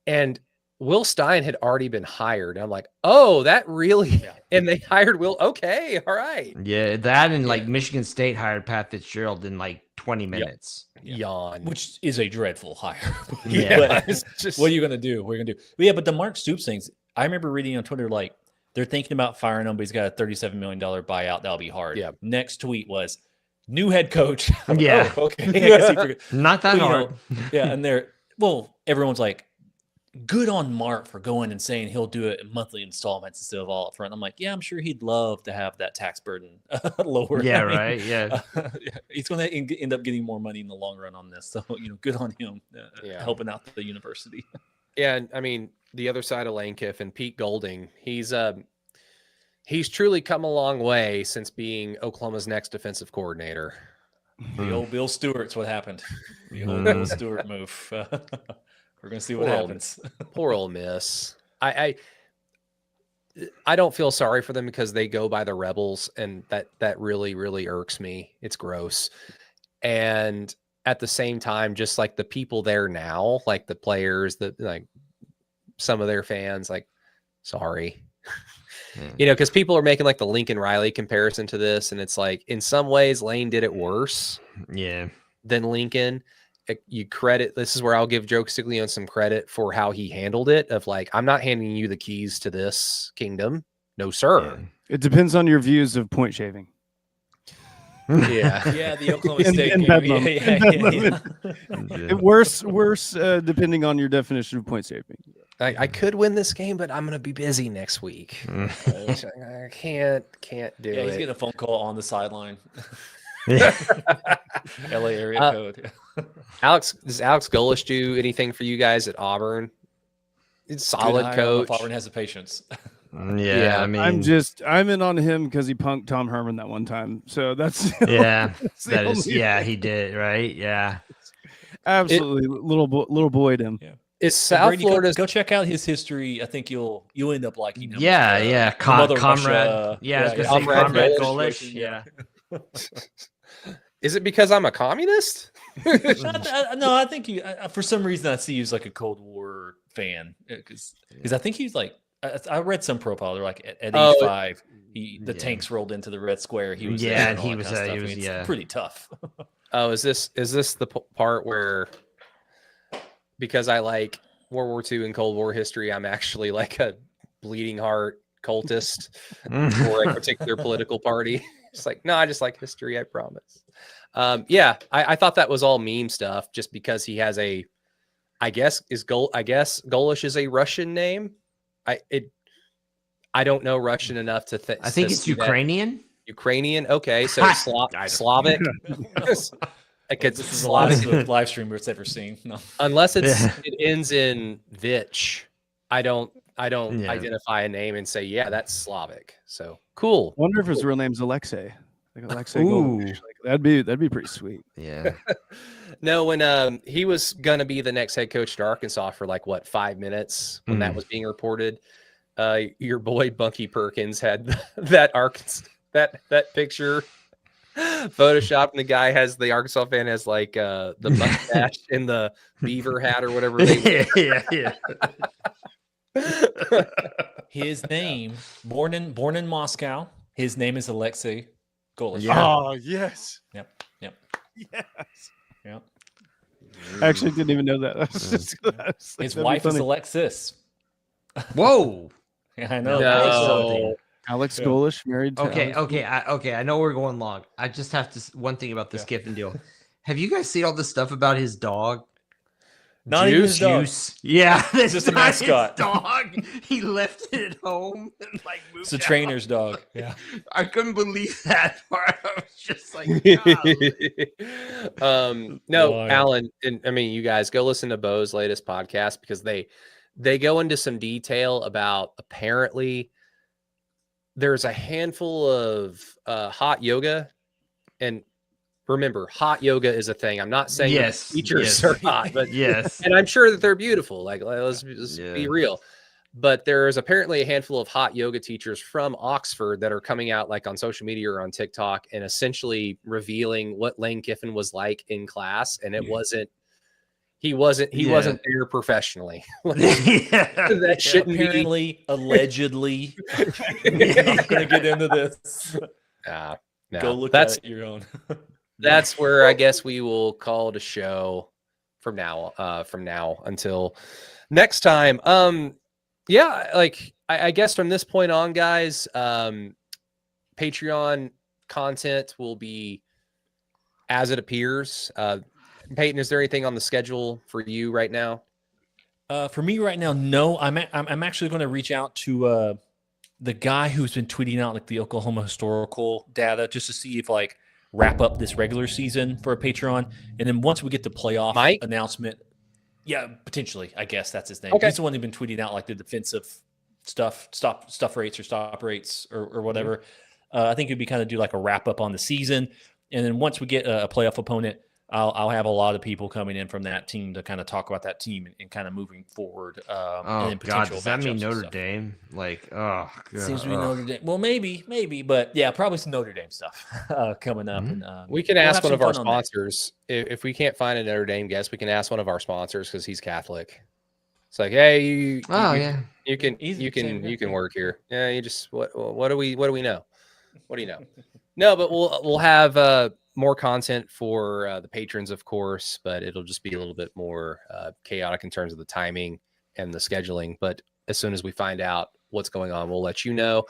And Will Stein had already been hired. I'm like, oh, that really? And they hired Will. Okay, all right. Yeah, that and like Michigan State hired Pat Fitzgerald in like 20 minutes. Yawn. Which is a dreadful hire. Yeah. But what are you going to do? What are you going to do? But yeah, but the Mark Stoops things, I remember reading on Twitter, like, they're thinking about firing him, but he's got a $37 million buyout. That'll be hard. Yeah. Next tweet was, new head coach. Yeah. Oh, okay. Not that But, hard. Yeah, and everyone's like, good on Mark for going and saying he'll do it in monthly installments instead of all up front. I'm like, yeah, I'm sure he'd love to have that tax burden lower. Yeah, I mean, right. Yeah. he's going to end up getting more money in the long run on this. So, good on him helping out the university. Yeah, and I mean, the other side of Lane Kiffin, Pete Golding, he's truly come a long way since being Oklahoma's next defensive coordinator. The old Bill Stewart's what happened. The old Bill Stewart move. We're going to see what happens. Poor Ole Miss. I don't feel sorry for them because they go by the Rebels, and that really, really irks me. It's gross. And at the same time, just like the people there now, like the players, like some of their fans, like, sorry. Because people are making like the Lincoln Riley comparison to this, and it's like in some ways Lane did it worse than Lincoln. This is where I'll give Joe Castiglione some credit for how he handled it, of like, I'm not handing you the keys to this kingdom. No, sir. It depends on your views of point shaving. Yeah, the Oklahoma State in game. Bedlam. Yeah. Worse, depending on your definition of point shaving. I could win this game, but I'm going to be busy next week. I can't do it. He's getting a phone call on the sideline. LA area code. Does Alex Golesh do anything for you guys at Auburn? It's solid Good hire. I don't know coach. if Auburn has the patience. Yeah, I mean, I'm in on him because he punked Tom Herman that one time. So that's he did, right? Yeah, absolutely. Little Boyd him. Yeah. Is South Brady, Florida? Go check out his history. I think you'll end up liking him. Yeah. Mother Comrade. Russia. I was gonna say Comrade Comrade Golesh. Golesh. Yeah. Is it because I'm a communist? No, I think for some reason I see you as like a Cold War fan because I think he's like I read some profile. They're like at age 5, the tanks rolled into the Red Square. He was there and he was it's pretty tough. Oh, is this the part where, because I like World War II and Cold War history, I'm actually like a bleeding heart cultist for a particular political party? It's like, no, I just like history, I promise. I thought that was all meme stuff just because he has a I guess Golish is a Russian name. I don't know Russian enough to I think it's Ukrainian. Ukrainian. Okay, so Slavic. This is the last live stream it's ever seen. No. Unless it ends in Vich, I don't identify a name and say, yeah, that's Slavic. So cool. Wonder if his real name's Alexei. Like Alexei Golish. Like, that'd be pretty sweet. Yeah. No, when he was gonna be the next head coach to Arkansas for 5 minutes when that was being reported, your boy Bunky Perkins had that Arkansas that picture photoshopped, and the guy has the Arkansas fan has the mustache and the beaver hat or whatever they yeah. His name, born in Moscow. His name is Alexei Golish. Yeah. Oh yes. Yep. Yes. Yep. I actually didn't even know that. His wife is Alexis. Whoa. I know. No. Alex Golish married to Okay. I know we're going long. I just have to one thing about this Kiffin deal. Have you guys seen all the stuff about his dog? Not even his dog. Yeah, It's just a mascot. His dog. He left it at home and moved. It's a trainer's dog. Yeah. I couldn't believe that part. I was just like, no, Why? Alan, and I mean, you guys go listen to Bo's latest podcast because they go into some detail about apparently there's a handful of hot yoga, and remember, hot yoga is a thing. I'm not saying Yes, teachers yes. are hot, but yes. and I'm sure that they're beautiful. Let's be real. But there's apparently a handful of hot yoga teachers from Oxford that are coming out on social media or on TikTok and essentially revealing what Lane Kiffin was like in class. And it wasn't, he wasn't there professionally. That shouldn't apparently, allegedly. I'm not going to get into this. No, Go look at it your own. That's where I guess we will call it a show from now until next time. I guess from this point on, guys, Patreon content will be as it appears. Peyton, is there anything on the schedule for you right now? For me right now, no. I'm actually going to reach out to the guy who's been tweeting out the Oklahoma historical data just to see if wrap up this regular season for a Patreon, and then once we get the playoff announcement, potentially, I guess that's his name. Okay. He's the one who's been tweeting out the defensive stop rates or whatever. I think it'd be kind of do a wrap up on the season, and then once we get a playoff opponent, I'll have a lot of people coming in from that team to kind of talk about that team and kind of moving forward. Oh God, does that mean Notre Dame? Seems to be Notre Dame. Well, maybe, but yeah, probably some Notre Dame stuff coming up. And we can ask one of our sponsors if we can't find a Notre Dame guest. We can ask one of our sponsors because he's Catholic. It's hey, you can work here. Yeah, you just what do we know? What do you know? No, but we'll have more content for the patrons, of course, but it'll just be a little bit more chaotic in terms of the timing and the scheduling. But as soon as we find out what's going on, we'll let you know.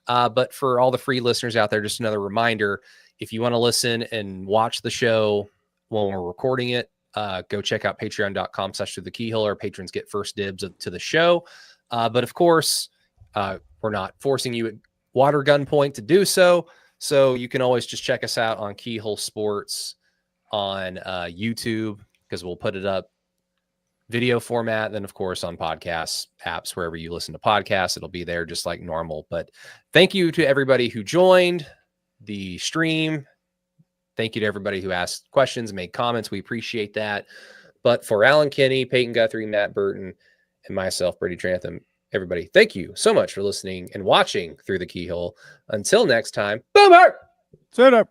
But for all the free listeners out there, just another reminder, if you want to listen and watch the show when we're recording it, go check out patreon.com/thekeyhole. Our patrons get first dibs to the show. But of course, we're not forcing you at water gunpoint to do so. So you can always just check us out on Keyhole Sports on YouTube, because we'll put it up video format. Then, of course, on podcast apps, wherever you listen to podcasts, it'll be there just like normal. But thank you to everybody who joined the stream. Thank you to everybody who asked questions, made comments. We appreciate that. But for Alan Kinney, Peyton Guthrie, Matt Burton, and myself, Brady Trantham, everybody, thank you so much for listening and watching Through the Keyhole. Until next time, boomer! Set up.